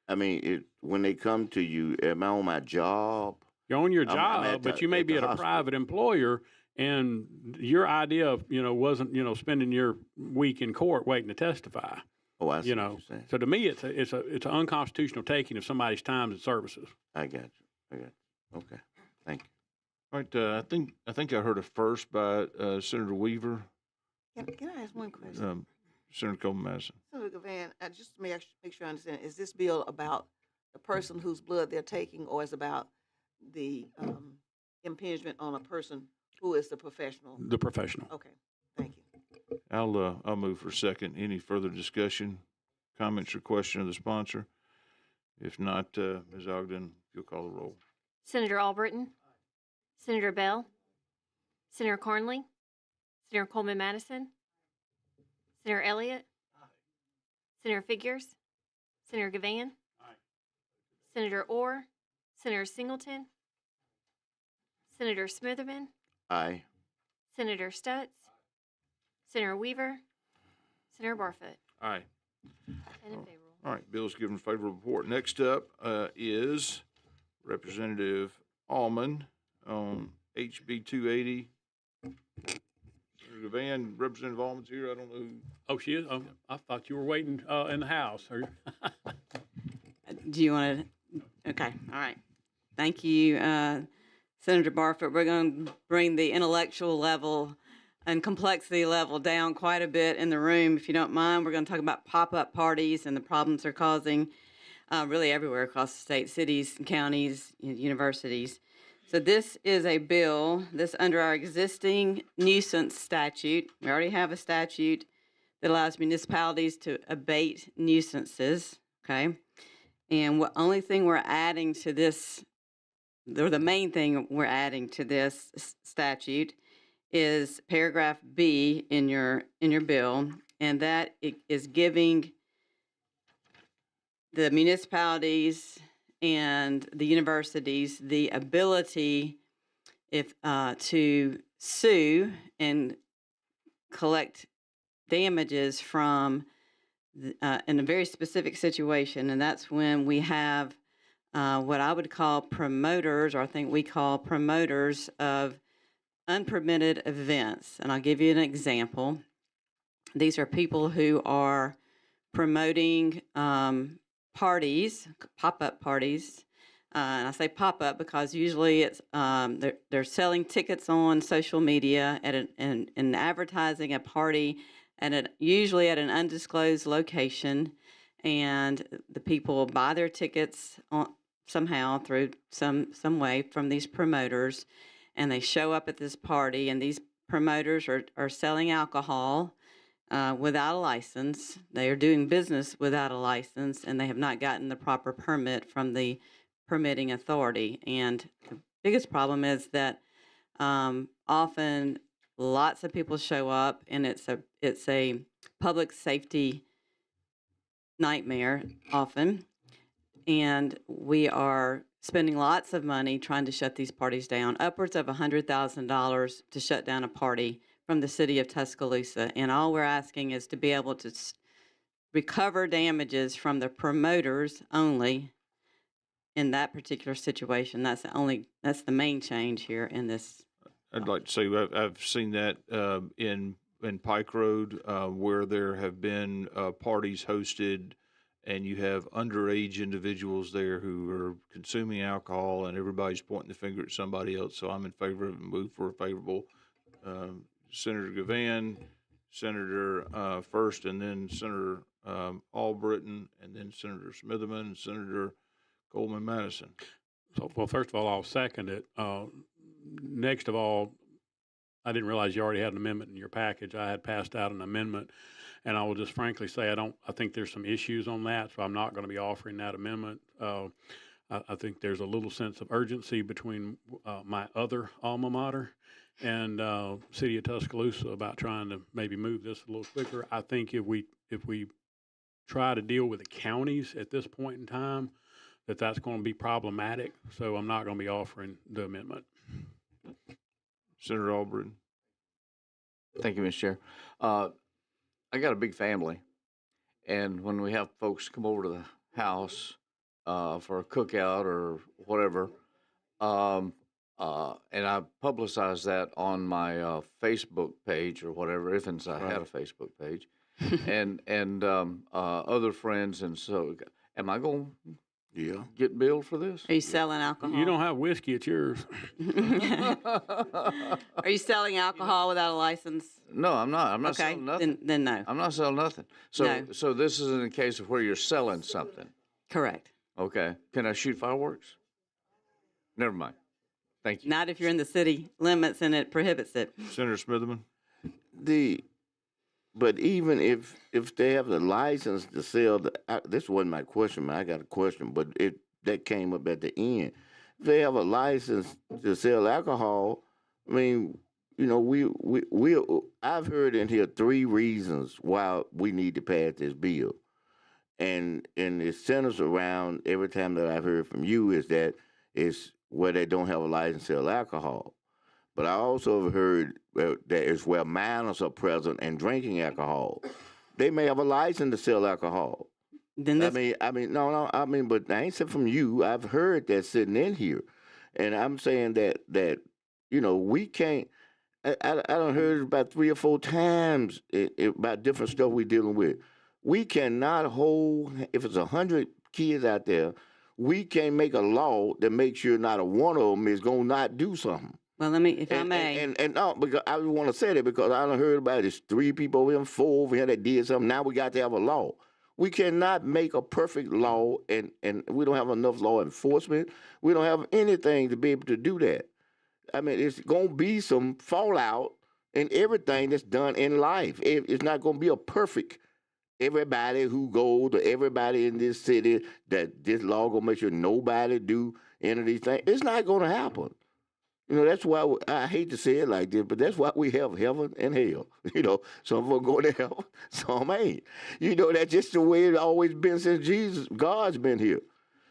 I mean, when they come to you, am I on my job? You're on your job, but you may be at a private employer, and your idea of, wasn't, spending your week in court waiting to testify. Oh, I see what you're saying. So to me, it's an unconstitutional taking of somebody's time and services. I got you. Okay. Thank you. All right. I think I heard a first by Senator Weaver. Can I ask one question? Senator Coleman-Madison. Senator Givan, just to make sure I understand, is this bill about the person whose blood they're taking, or is it about the impingement on a person who is the professional? The professional. Okay, thank you. I'll move for a second. Any further discussion, comments, or question of the sponsor? If not, Ms. Ogden, if you'll call the roll. Senator Albritton, Senator Bell, Senator Cornley, Senator Coleman-Madison, Senator Elliott, Senator Figures, Senator Givan, Senator Orr, Senator Singleton, Senator Smitherman, Aye. Senator Stutz, Senator Weaver, Senator Barfoot. Aye. And in favor. All right, bill's given favorable report. Next up is Representative Almond on HB 280. Senator Givan, Representative Almond's here. I don't know who. Oh, she is? Oh, I thought you were waiting in the house. Do you want to? Okay, all right. Thank you, Senator Barfoot. We're going to bring the intellectual level and complexity level down quite a bit in the room. If you don't mind, we're going to talk about pop-up parties and the problems they're causing really everywhere across the state, cities, and counties, universities. So this is a bill that's under our existing nuisance statute. We already have a statute that allows municipalities to abate nuisances, okay? And the only thing we're adding to this, or the main thing we're adding to this statute is paragraph B in your bill, and that is giving the municipalities and the universities the ability to sue and collect damages from in a very specific situation, and that's when we have what I would call promoters, or I think we call promoters of unpermitted events. And I'll give you an example. These are people who are promoting parties, pop-up parties. And I say pop-up because usually it's they're selling tickets on social media and advertising a party usually at an undisclosed location, and the people buy their tickets somehow through some way from these promoters, and they show up at this party, and these promoters are selling alcohol without a license. They are doing business without a license, and they have not gotten the proper permit from the permitting authority. And the biggest problem is that often lots of people show up, and it's a public safety nightmare often, and we are spending lots of money trying to shut these parties down, upwards of $100,000 to shut down a party from the city of Tuscaloosa. And all we're asking is to be able to recover damages from the promoters only in that particular situation. That's the main change here in this. I'd like to say I've seen that in Pike Road where there have been parties hosted, and you have underage individuals there who are consuming alcohol, and everybody's pointing the finger at somebody else. So I'm in favor of move for a favorable. Senator Givan, Senator First, and then Senator Albritton, and then Senator Smitherman, and Senator Coleman Madison. So, well, first of all, I'll second it. Next of all, I didn't realize you already had an amendment in your package. I had passed out an amendment, and I will just frankly say I think there's some issues on that, so I'm not going to be offering that amendment. I think there's a little sense of urgency between my other alma mater and City of Tuscaloosa about trying to maybe move this a little quicker. I think if we try to deal with the counties at this point in time, that's going to be problematic. So I'm not going to be offering the amendment. Senator Albritton. Thank you, Mr. Chair. I got a big family, and when we have folks come over to the house for a cookout or whatever, and I publicize that on my Facebook page or whatever, if I had a Facebook page, and other friends, and so am I going to get billed for this? Are you selling alcohol? You don't have whiskey, it's yours. Are you selling alcohol without a license? No, I'm not. I'm not selling nothing. Then no. I'm not selling nothing. So, No. so this isn't a case of where you're selling something. Correct. Okay. Can I shoot fireworks? Never mind. Thank you. Not if you're in the city limits and it prohibits it. Senator Smitherman. But even if they have the license to sell this wasn't my question, man. I got a question, but that came up at the end. If they have a license to sell alcohol, I mean, you know, I've heard in here 3 reasons why we need to pass this bill, and it centers around every time that I've heard from you is that it's where they don't have a license to sell alcohol. But I also have heard that it's where minors are present and drinking alcohol. They may have a license to sell alcohol. Then I mean, but I ain't said from you. I've heard that sitting in here, and I'm saying that you know we can't. I done heard about 3 or 4 times about different stuff we dealing with. We cannot hold, if it's 100 kids out there, we can't make a law that makes sure not a one of them is gonna not do something. Well, let me, if I And may. and no, because I want to say that because I done heard about it. It's 3 people over here, and 4 over here that did something. Now we got to have a law. We cannot make a perfect law, and we don't have enough law enforcement. We don't have anything to be able to do that. I mean, it's going to be some fallout in everything that's done in life. It's not going to be a perfect. Everybody who goes to everybody in this city that this law going to make sure nobody do any of these things. It's not going to happen. You know, that's why I hate to say it like this, but that's why we have heaven and hell. You know, some folks go to hell, some ain't. You know, that's just the way it's always been since God's been here.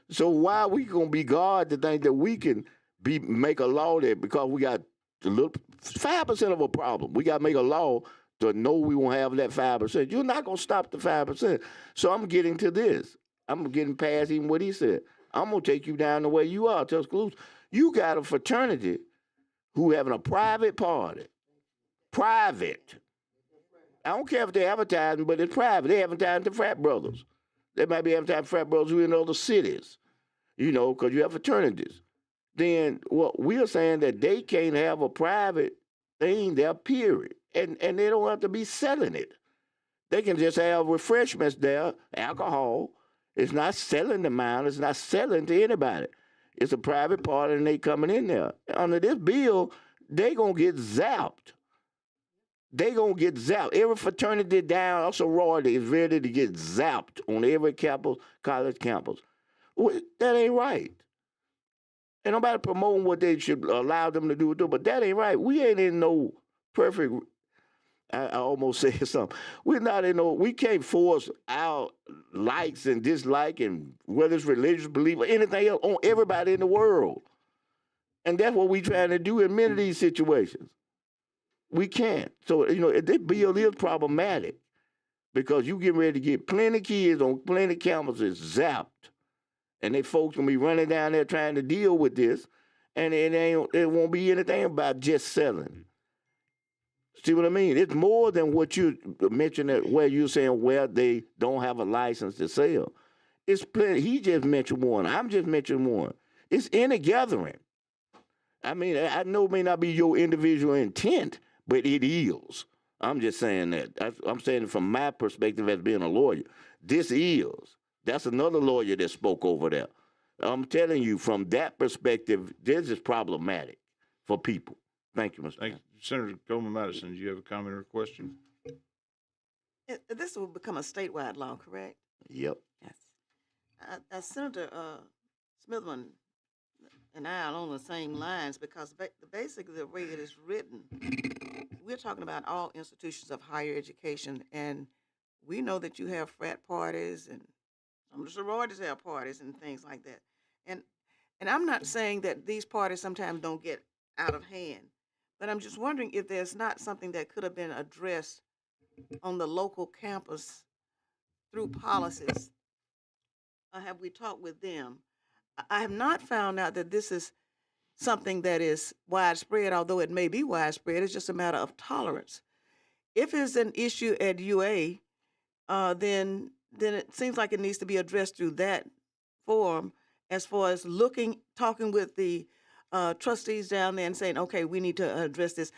So why we going to be God to think that we can make a law that because we got a little 5% of a problem, we got to make a law to know we won't have that 5%. You're not going to stop the 5%. So I'm getting to this. I'm getting past even what he said. I'm going to take you down the way you are, Tuscaloosa. You got a fraternity who having a private party. Private. I don't care if they're advertising, but it's private. They're advertising to frat brothers. They might be advertising frat brothers who are in other cities, you know, because you have fraternities. Then what we are saying that they can't have a private thing there, period. And they don't have to be selling it. They can just have refreshments there, alcohol. It's not selling the amount. It's not selling to anybody. It's a private party, and they coming in there. Under this bill, they going to get zapped. They going to get zapped. Every fraternity down, also sorority, is ready to get zapped on every campus, college campus. Well, that ain't right. Ain't nobody promoting what they should allow them to do, but that ain't right. We ain't in no perfect, I almost said something. We're not in no, we can't force our likes and dislikes and whether it's religious belief or anything else on everybody in the world. And that's what we trying to do in many of these situations. We can't. So, you know, this bill is problematic because you getting ready to get plenty of kids on plenty of campuses zapped. And they folks gonna be running down there trying to deal with this, and it won't be anything about just selling. See what I mean? It's more than what you mentioned where you're saying where they don't have a license to sell. It's plenty. He just mentioned one. I'm just mentioning one. It's any gathering. I mean, I know it may not be your individual intent, but it is. I'm just saying that. I'm saying it from my perspective as being a lawyer. This is. That's another lawyer that spoke over there. I'm telling you, from that perspective, this is problematic for people. Thank you, Mr. Thank you. Senator Coleman Madison, do you have a comment or a question? This will become a statewide law, correct? Yep. Yes. Senator Smithman and I are on the same lines because basically the way it is written, we're talking about all institutions of higher education, and we know that you have frat parties and some of the sororities have parties and things like that. And I'm not saying that these parties sometimes don't get out of hand, but I'm just wondering if there's not something that could have been addressed on the local campus through policies. Have we talked with them? I have not found out that this is something that is widespread, although it may be widespread. It's just a matter of tolerance. If it's an issue at UA, then it seems like it needs to be addressed through that forum as far as talking with the trustees down there and saying, okay, we need to address this.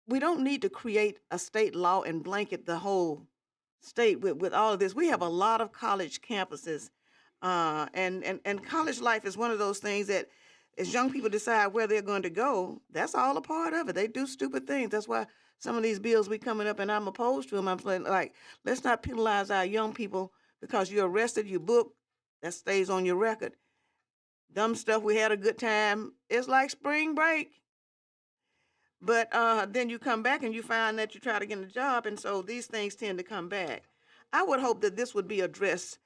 We don't need to create a state law and blanket the whole state with all of this. We have a lot of college campuses, and college life is one of those things that as young people decide where they're going to go, that's all a part of it. They do stupid things. That's why some of these bills be coming up and I'm opposed to them. I'm saying, like, let's not penalize our young people because you're arrested, you booked, that stays on your record. Dumb stuff, we had a good time. It's like spring break. But then you come back and you find that you try to get a job, and so these things tend to come back. I would hope that this would be addressed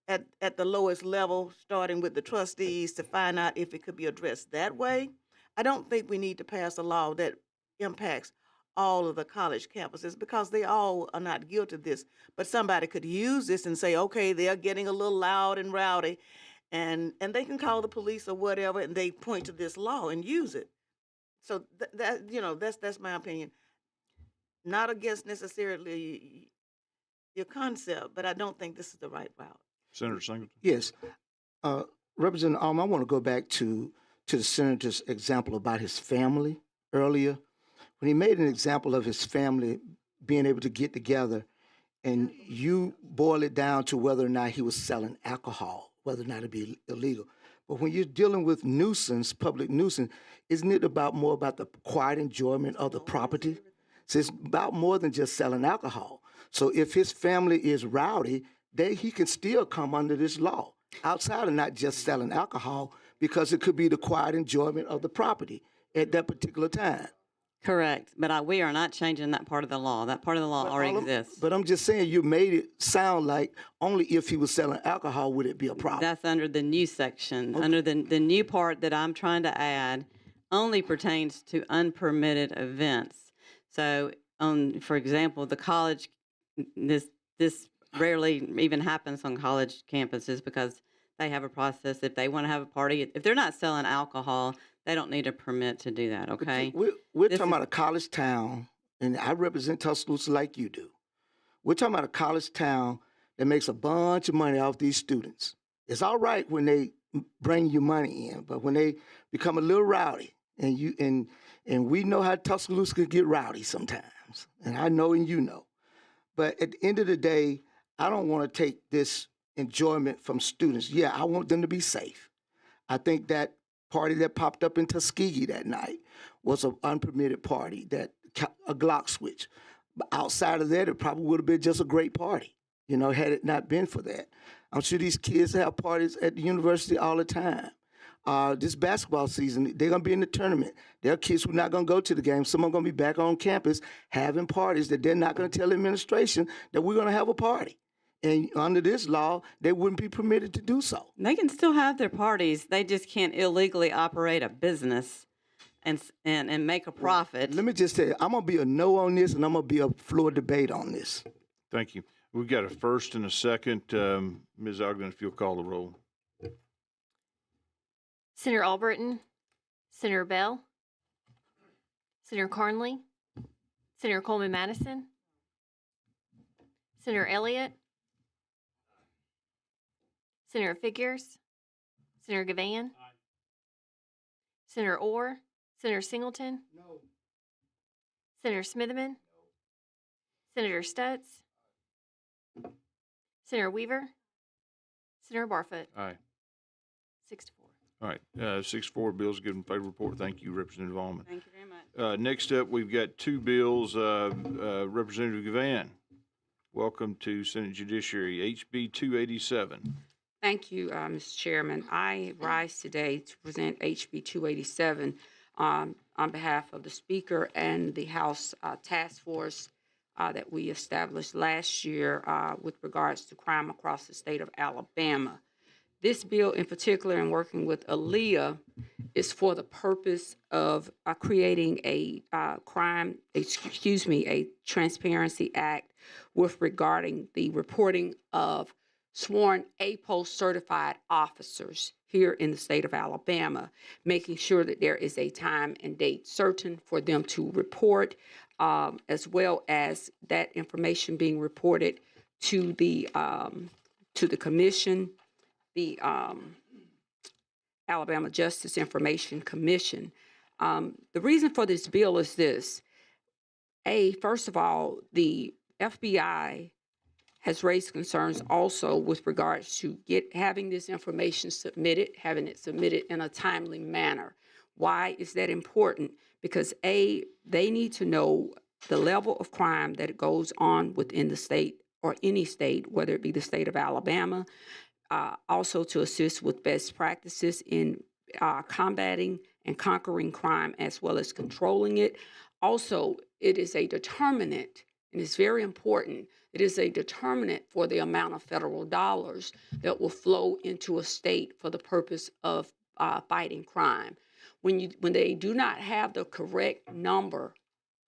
at the lowest level, starting with the trustees to find out if it could be addressed that way. I don't think we need to pass a law that impacts all of the college campuses because they all are not guilty of this. But somebody could use this and say, okay, they're getting a little loud and rowdy, and they can call the police or whatever, and they point to this law and use it. So that, that's my opinion. Not against necessarily your concept, but I don't think this is the right route. Senator Singleton. Yes. Representative Almond, I want to go back to the senator's example about his family earlier. When he made an example of his family being able to get together, and you boil it down to whether or not he was selling alcohol, whether or not it be illegal. But when you're dealing with nuisance, public nuisance, isn't it more about the quiet enjoyment of the property? So it's about more than just selling alcohol. So if his family is rowdy, he can still come under this law outside of not just selling alcohol, because it could be the quiet enjoyment of the property at that particular time. Correct, but we are not changing that part of the law. That part of the law already exists. But I'm just saying, you made it sound like only if he was selling alcohol would it be a problem. That's under the new section. Okay. Under the new part that I'm trying to add only pertains to unpermitted events. So, for example, the college, this rarely even happens on college campuses because they have a process. If they want to have a party, if they're not selling alcohol, they don't need a permit to do that, okay? We're talking about a college town, and I represent Tuscaloosa like you do. We're talking about a college town that makes a bunch of money off these students. It's all right when they bring you money in, but when they become a little rowdy, and we know how Tuscaloosa can get rowdy sometimes, and I know and you know. But at the end of the day, I don't want to take this enjoyment from students. Yeah, I want them to be safe. I think that party that popped up in Tuskegee that night was an unpermitted party, a Glock switch. But outside of that, it probably would have been just a great party, had it not been for that. I'm sure these kids have parties at the university all the time. This basketball season, they're going to be in the tournament. There are kids who are not going to go to the game. Some are going to be back on campus having parties that they're not going to tell the administration that we're going to have a party. And under this law, they wouldn't be permitted to do so. They can still have their parties. They just can't illegally operate a business and make a profit. Let me just tell you, I'm going to be a no on this, and I'm going to be a floor debate on this. Thank you. We've got a first and a second. Ms. Ogden, if you'll call the roll. Senator Albritton, Senator Bell, Senator Carnley, Senator Coleman Madison, Senator Elliott, Senator Figures, Senator Givan, Senator Orr, Senator Singleton, Senator Smitherman, Senator Stutz, Senator Weaver, Senator Barfoot. Aye. 6-4. All right, 6-4, bills given favor report. Thank you, Representative Almond. Thank you very much. Next up, we've got two bills. Representative Givan, welcome to Senate Judiciary. HB 287. Thank you, Mr. Chairman. I rise today to present HB 287 on behalf of the Speaker and the House Task Force that we established last year with regards to crime across the state of Alabama. This bill in particular, in working with ALEA, is for the purpose of creating a Transparency Act with regarding the reporting of sworn APO certified officers here in the state of Alabama, making sure that there is a time and date certain for them to report, as well as that information being reported to the commission, the Alabama Justice Information Commission. The reason for this bill is this. First of all, the FBI has raised concerns also with regards to having this information submitted, having it submitted in a timely manner. Why is that important? Because they need to know the level of crime that goes on within the state or any state, whether it be the state of Alabama, also to assist with best practices in combating and conquering crime as well as controlling it. Also, it is a determinant, and it's very important, it is a determinant for the amount of federal dollars that will flow into a state for the purpose of fighting crime. When they do not have the correct number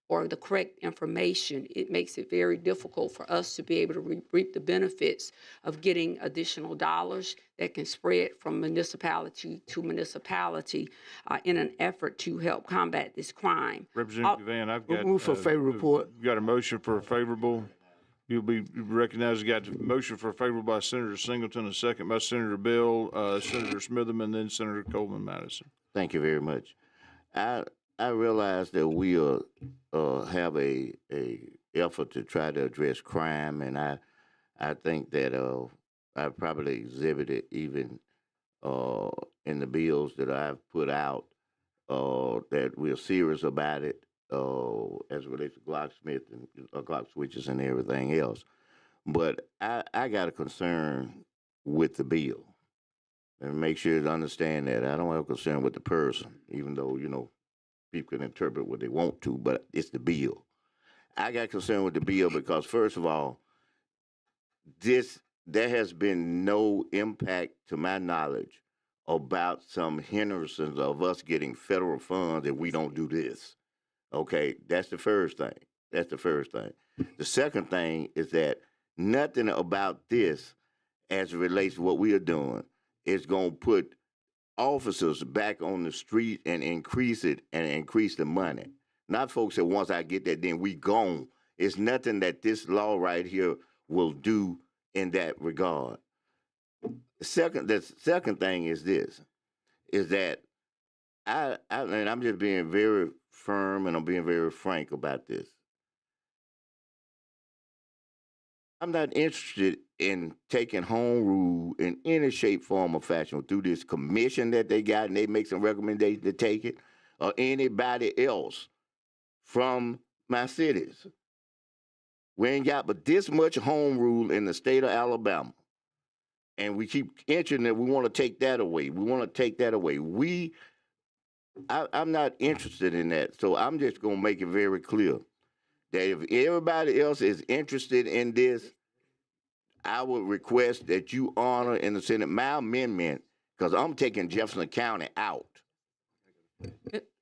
or the correct information, it makes it very difficult for us to be able to reap the benefits of getting additional dollars that can spread from municipality to municipality in an effort to help combat this crime. Representative Givan, I've got. Move for favorable report. You got a motion for a favorable. You'll be recognized. You got a motion for a favorable by Senator Singleton, a second by Senator Bill, Senator Smitherman, then Senator Coleman Madison. Thank you very much. I realize that we have a effort to try to address crime, and I think that I probably exhibited even in the bills that I've put out that we're serious about it as it relates to locksmith and Glock switches and everything else. But I got a concern with the bill, and make sure to understand that I don't have a concern with the person, even though people can interpret what they want to, but it's the bill. I got concerned with the bill because, first of all, there has been no impact, to my knowledge, about some hindrances of us getting federal funds if we don't do this. Okay, that's the first thing. The second thing is that nothing about this, as it relates to what we are doing, is going to put officers back on the street and increase it and increase the money. Not folks that once I get that, then we gone. It's nothing that this law right here will do in that regard. The second thing is this, is that and I'm just being very firm and I'm being very frank about this. I'm not interested in taking home rule in any shape, form, or fashion through this commission that they got and they make some recommendations to take it, or anybody else from my cities. We ain't got but this much home rule in the state of Alabama. And we keep entering that we want to take that away. I'm not interested in that. So I'm just going to make it very clear that if everybody else is interested in this, I would request that you honor in the Senate my amendment, because I'm taking Jefferson County out.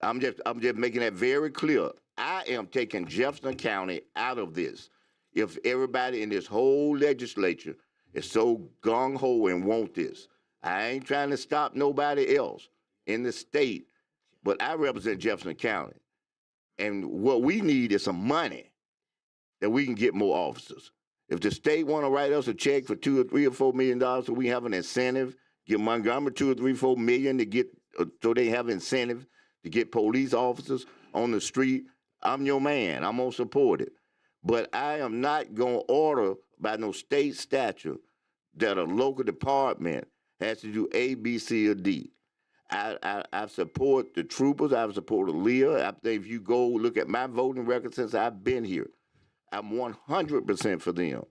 I'm just making that very clear. I am taking Jefferson County out of this. If everybody in this whole legislature is so gung-ho and want this, I ain't trying to stop nobody else in the state, but I represent Jefferson County. And what we need is some money that we can get more officers. If the state want to write us a check for $2 or $3 or $4 million so we have an incentive, give Montgomery $2 or $3, $4 million to get, so they have incentive to get police officers on the street, I'm your man. I'm going to support it. But I am not going to order by no state statute that a local department has to do A, B, C, or D. I support the troopers. I support ALEA. I think if you go look at my voting record since I've been here, I'm 100% for them.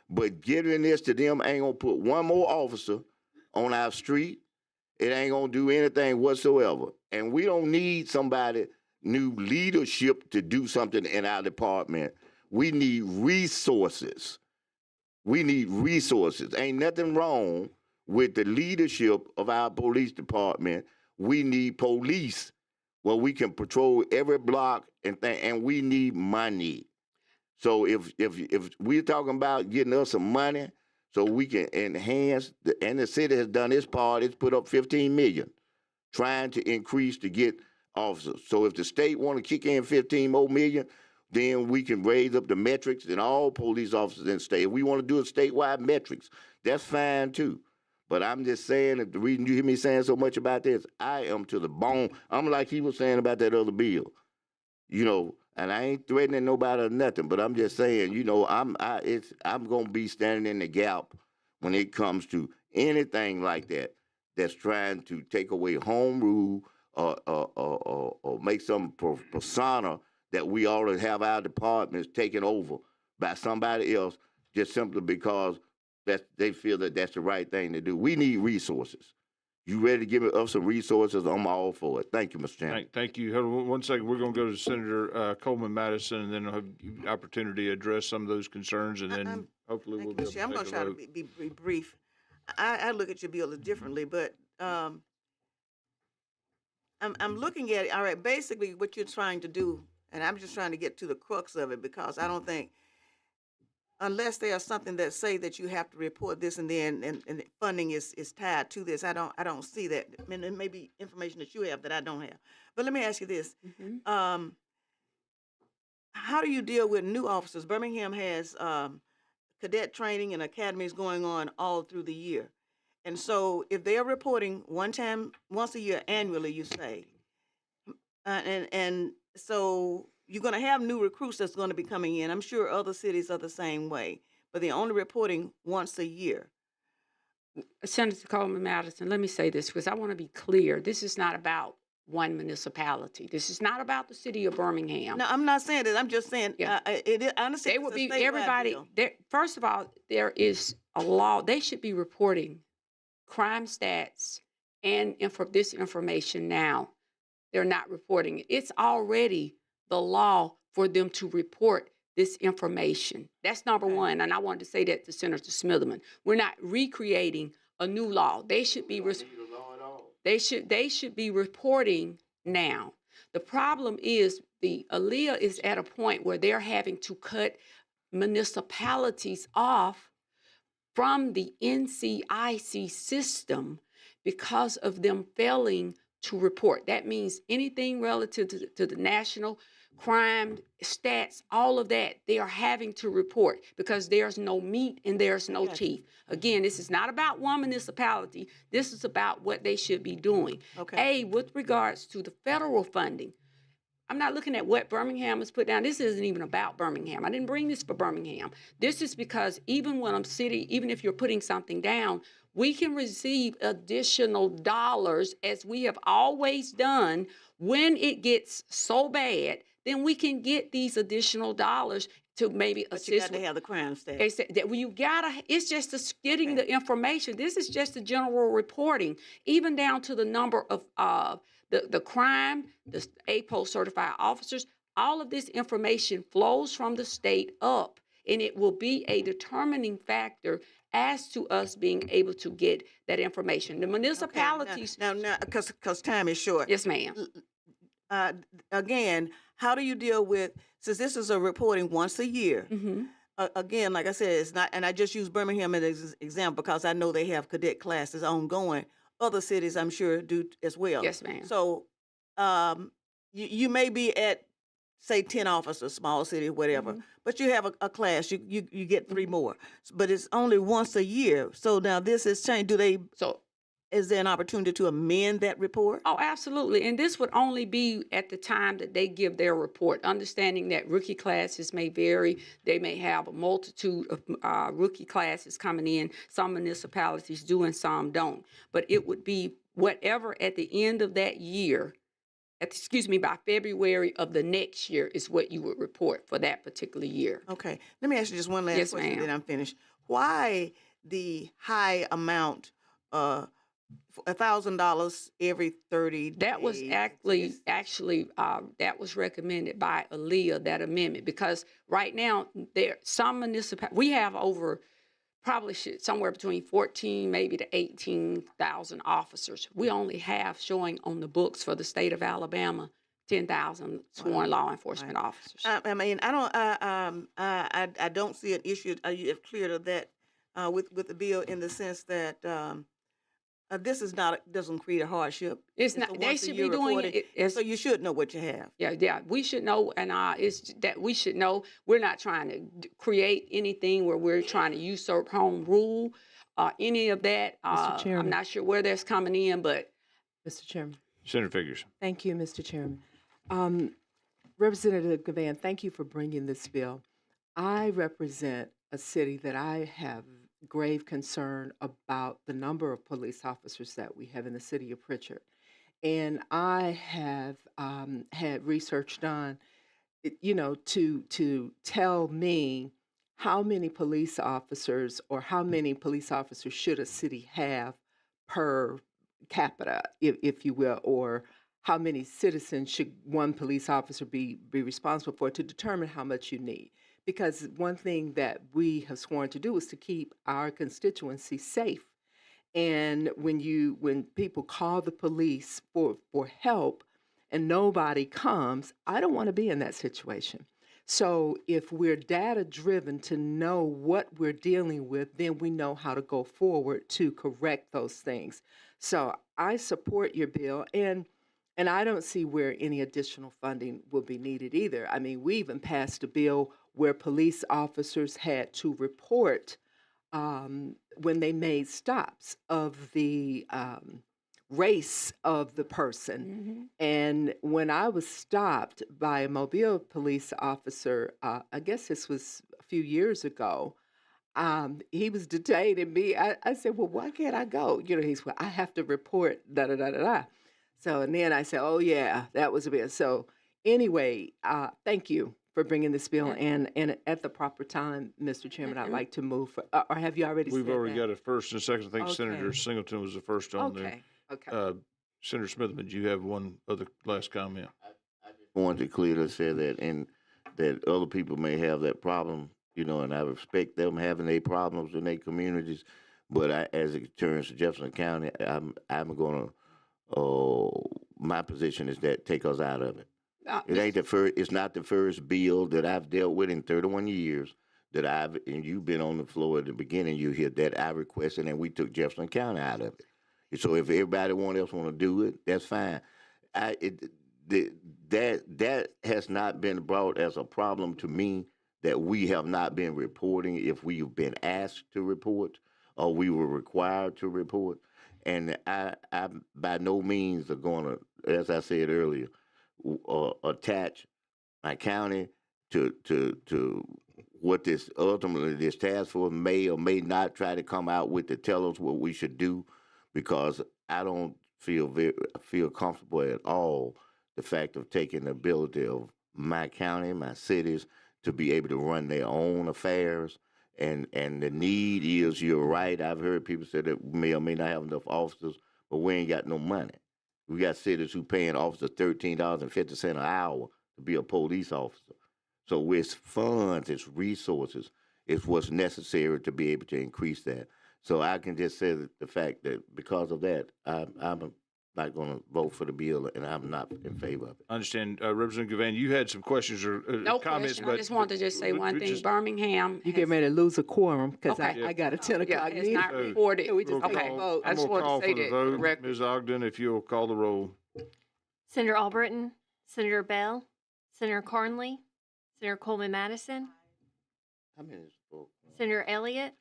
But giving this to them ain't going to put one more officer on our street. It ain't going to do anything whatsoever. And we don't need somebody, new leadership to do something in our department. We need resources. Ain't nothing wrong with the leadership of our police department. We need police where we can patrol every block and we need money. So if we're talking about getting us some money so we can enhance, and the city has done its part, it's put up $15 million trying to increase to get officers. So if the state want to kick in $15 more million, then we can raise up the metrics and all police officers in the state. If we want to do a statewide metrics, that's fine too. But I'm just saying, if the reason you hear me saying so much about this, I am to the bone. I'm like he was saying about that other bill, and I ain't threatening nobody or nothing, but I'm just saying, I'm gonna be standing in the gap when it comes to anything like that that's trying to take away home rule or make some persona that we ought to have our departments taken over by somebody else just simply because they feel that that's the right thing to do. We need resources. You ready to give us some resources? I'm all for it. Thank you, Mr. Chairman. Thank you. Hold on 1 second. We're going to go to Senator Coleman Madison, and then I'll have the opportunity to address some of those concerns, and then hopefully we'll be able to I'm going to try to be brief. I look at your bill differently, but I'm looking at it. All right, basically what you're trying to do, And I'm just trying to get to the crux of it because I don't think, unless there's something that say that you have to report this and then and funding is tied to this, I don't see that. I mean, it may be information that you have that I don't have. But let me ask you this. How do you deal with new officers? Birmingham has cadet training and academies going on all through the year. And so if they're reporting once a year annually, you say, and so you're going to have new recruits that's going to be coming in. I'm sure other cities are the same way, but they're only reporting once a year. Senator Coleman Madison, let me say this because I want to be clear. This is not about one municipality. This is not about the city of Birmingham. No, I'm not saying that. I'm just saying, I understand. They would be, everybody, first of all, there is a law. They should be reporting crime stats and this information now. They're not reporting it. It's already the law for them to report this information. That's number one. And I wanted to say that to Senator Smitherman. We're not recreating a new law. They should be they should be reporting now. The problem is the ALEA is at a point where they're having to cut municipalities off from the NCIC system because of them failing to report. That means anything relative to the national crime stats, all of that, they are having to report because there's no meat and there's no teeth. Again, this is not about one municipality. This is about what they should be doing. With regards to the federal funding, I'm not looking at what Birmingham has put down. This isn't even about Birmingham. I didn't bring this for Birmingham. This is because even when I'm even if you're putting something down, we can receive additional dollars as we have always done. When it gets so bad, then we can get these additional dollars to maybe assist. You got to have the crime stats. They said that you gotta. It's just getting the information. This is just the general reporting, even down to the number of the crime, the APO certified officers. All of this information flows from the state up, and it will be a determining factor as to us being able to get that information. The municipalities. Now, because time is short. Yes, ma'am. Again, how do you deal with, since this is a reporting once a year, again, like I said, it's not, and I just use Birmingham as an example because I know they have cadet classes ongoing. Other cities, I'm sure, do as well. Yes, ma'am. So you may be at, say, 10 officers, small city, whatever, but you have a class, you get 3 more. But it's only once a year. So now this is changed. Is there an opportunity to amend that report? Oh, absolutely. And this would only be at the time that they give their report, understanding that rookie classes may vary. They may have a multitude of rookie classes coming in. Some municipalities do and some don't. But it would be whatever at the end of that year, by February of the next year is what you would report for that particular year. Okay. Let me ask you just one last question, ma'am. then I'm finished. Why the high amount, $1,000 every 30 days? That was actually that was recommended by ALEA, that amendment, because right now some municipalities, we have over probably somewhere between 14 maybe to 18,000 officers. We only have showing on the books for the state of Alabama 10,000 sworn law enforcement officers. I mean, I don't see an issue. You have cleared that with the bill in the sense that this is doesn't create a hardship. It's not. They should be doing it. So you should know what you have. Yeah. We should know, and it's that we should know. We're not trying to create anything where we're trying to usurp home rule, any of that. Mr. Chairman. I'm not sure where that's coming in, but Mr. Chairman. Senator Figures. Thank you, Mr. Chairman. Representative Givan, thank you for bringing this bill. I represent a city that I have grave concern about the number of police officers that we have in the city of Pritchard. And I have had research done, to tell me how many police officers or how many police officers should a city have per capita, if you will, or how many citizens should one police officer be responsible for to determine how much you need. Because one thing that we have sworn to do is to keep our constituency safe. And when people call the police for help, and nobody comes, I don't want to be in that situation. So if we're data driven to know what we're dealing with, then we know how to go forward to correct those things. So I support your bill, and I don't see where any additional funding will be needed either. I mean, we even passed a bill where police officers had to report when they made stops of the race of the person. And when I was stopped by a Mobile police officer, I guess this was a few years ago, he was detaining me. I said, well, why can't I go? You know, he's, well, I have to report, da-da-da-da-da. So, and then I said, oh, yeah, that was a bit. So anyway, thank you for bringing this bill and at the proper time, Mr. Chairman, I'd like to move for, or have you already We've said already that? got a first and a second. I think Okay. Senator Singleton was the first on there. Okay. Senator Smithman, do you have one other last comment? I want to clearly say that, and that other people may have that problem, you know, and I respect them having their problems in their communities. But I, as it turns to Jefferson County, I'm going to, my position is that take us out of it. It ain't the first. It's not the first bill that I've dealt with in 31 years that and you've been on the floor at the beginning. You hear that I requested, and we took Jefferson County out of it. So if everybody else want to do it, that's fine. That has not been brought as a problem to me that we have not been reporting if we've been asked to report or we were required to report. And I by no means are going to, as I said earlier, attach my county to what this ultimately this task force may or may not try to come out with to tell us what we should do, because I don't feel comfortable at all the fact of taking the ability of my county, my cities, to be able to run their own affairs. And the need is, you're right, I've heard people say that we may or may not have enough officers, but we ain't got no money. We got cities who paying officers $13.50 an hour to be a police officer. So it's funds, it's resources, it's what's necessary to be able to increase that. So I can just say that the fact that because of that, I'm not going to vote for the bill, and I'm not in favor of it. I understand. Representative Givan, you had some questions or No comments. question. I just wanted to just say one thing. Birmingham. You get ready to lose a quorum because Okay. I got a 10 o'clock it's meeting. not reported. We just Okay. can't vote. I just I'm gonna wanted call to say for the that for the vote. record. Ms. Ogden, if you'll call the roll. Senator Albritton, Senator Bell, Senator Carnley, Senator Coleman Madison, How many is for? Senator Elliott,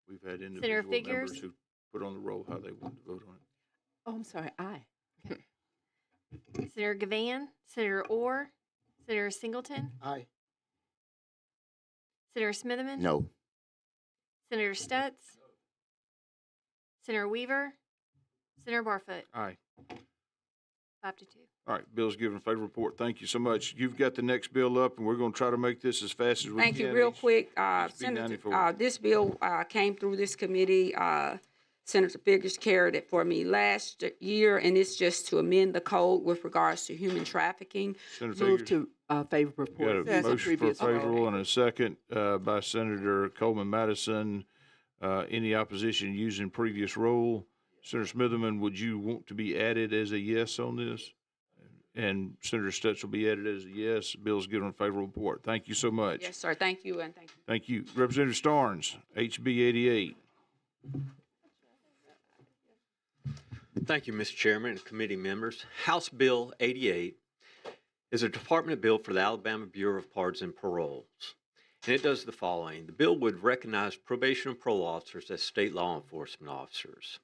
We've had Senator individual members Figures, who put on the roll how they wanted to vote on it. Oh, I'm sorry, aye. Senator Givan, Senator Orr, Senator Singleton, Aye. Senator Smithman, No. Senator Stutz, Senator Weaver, Senator Barfoot, Aye. 5-2. All right, bill's given a favorable report. Thank you so much. You've got the next bill up, and we're going to try to make this as fast as we Thank can. you. Real quick, HB Senator, 94. this bill came through this committee. Senator Figures carried it for me last year, and it's just to amend the code with regards to human trafficking. Senator Move Figures, to favorable got report. a Use the motion for previous roll. favorable and a second by Senator Coleman Madison. Any opposition using previous roll? Senator Smitherman, would you want to be added as a yes on this? And Senator Stutz will be added as a yes. Bill's given a favorable report. Thank you so much. Yes, sir. Thank you, and thank you. Thank you. Representative Starnes, HB 88. Thank you, Mr. Chairman and committee members. House Bill 88 is a department bill for the Alabama Bureau of Pardons and Paroles. And it does the following. The bill would recognize probation and parole officers as state law enforcement officers.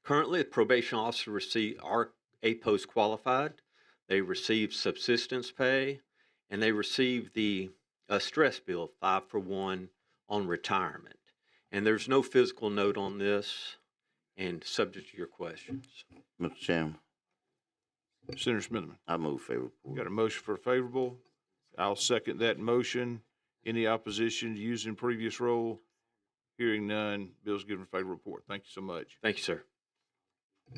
Currently, the probation officers are post qualified. They receive subsistence pay, and they receive the stress bill 5-for-1 on retirement. And there's no physical note on this, and subject to your questions. Mr. Chairman, Senator Smitherman. I move favorable. Got a motion for favorable. I'll second that motion. Any opposition to using previous roll? Hearing none, bill's given a favorable report. Thank you so much. Thank you, sir.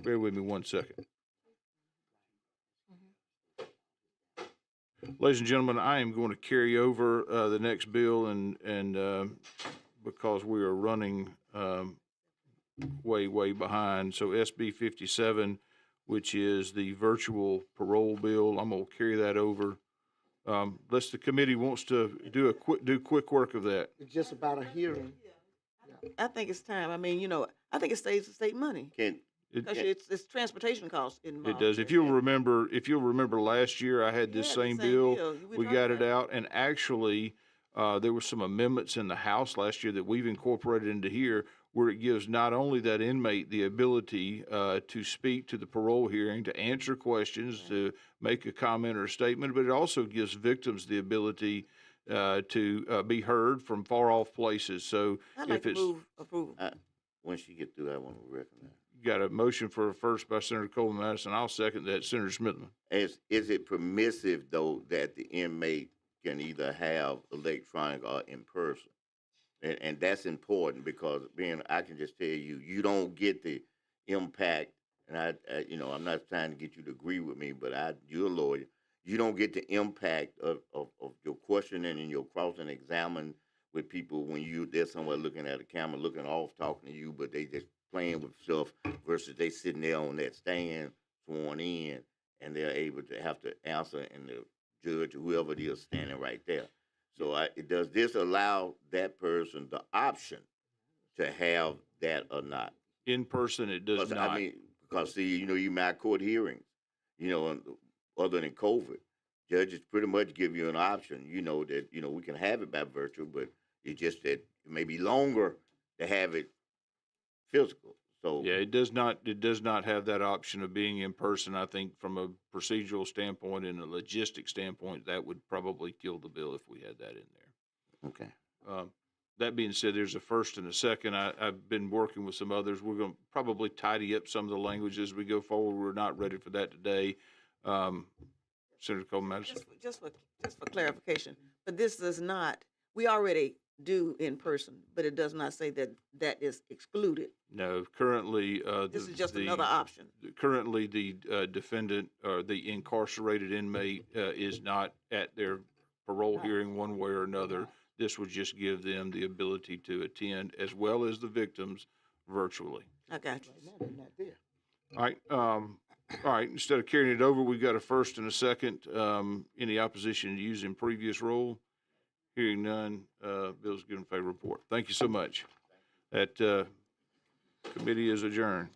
Bear with me 1 second. Ladies and gentlemen, I am going to carry over the next bill, and because we are running way behind. So SB 57 which is the virtual parole bill. I'm gonna carry that over. Unless the committee wants to do quick work of that. It's just about a hearing. I think it's time. I mean, I think it saves the state money. Because it's transportation costs involved. It does. If you'll remember last year, I had this Yeah, the same same bill. bill. We We talked got it about it. out, and actually, there were some amendments in the House last year that we've incorporated into here, where it gives not only that inmate the ability to speak to the parole hearing, to answer questions, to make a comment or a statement, but it also gives victims the ability to be heard from far off places. So I'd like if to it's move approval. Once you get through, I want to recognize. got a motion for a first by Senator Coleman Madison, I'll second that. Senator Smithman. Is it permissive, though, that the inmate can either have electronic or in person? And that's important because I can just tell you, you don't get the impact. And I'm not trying to get you to agree with me, but you're a lawyer. You don't get the impact of your questioning and your crossing examine with people when they're somewhere looking at a camera, looking off, talking to you, but they just playing with stuff versus they sitting there on that stand, sworn in, and they're able to have to answer, and the judge or whoever it is standing right there. So does this allow that person the option to have that or not? In person, it does not. I mean, because see, you might court hearings, other than COVID, judges pretty much give you an option. That we can have it by virtual, but it's just that it may be longer to have it physical. So yeah, it does not. It does not have that option of being in person. I think from a procedural standpoint and a logistic standpoint, that would probably kill the bill if we had that in there. Okay. That being said, there's a first and a second. I've been working with some others. We're going to probably tidy up some of the language as we go forward. We're not ready for that today. Senator Coleman Madison. Just for clarification, but this does not. We already do in person, but it does not say that is excluded. No, currently This is just another option. Currently, the defendant or the incarcerated inmate is not at their parole hearing one way or another. This would just give them the ability to attend, as well as the victims, virtually. I got you. All right. All right. Instead of carrying it over, we've got a first and a second. Any opposition to using previous rule? Hearing none, bill's given favor report. Thank you so much. That committee is adjourned.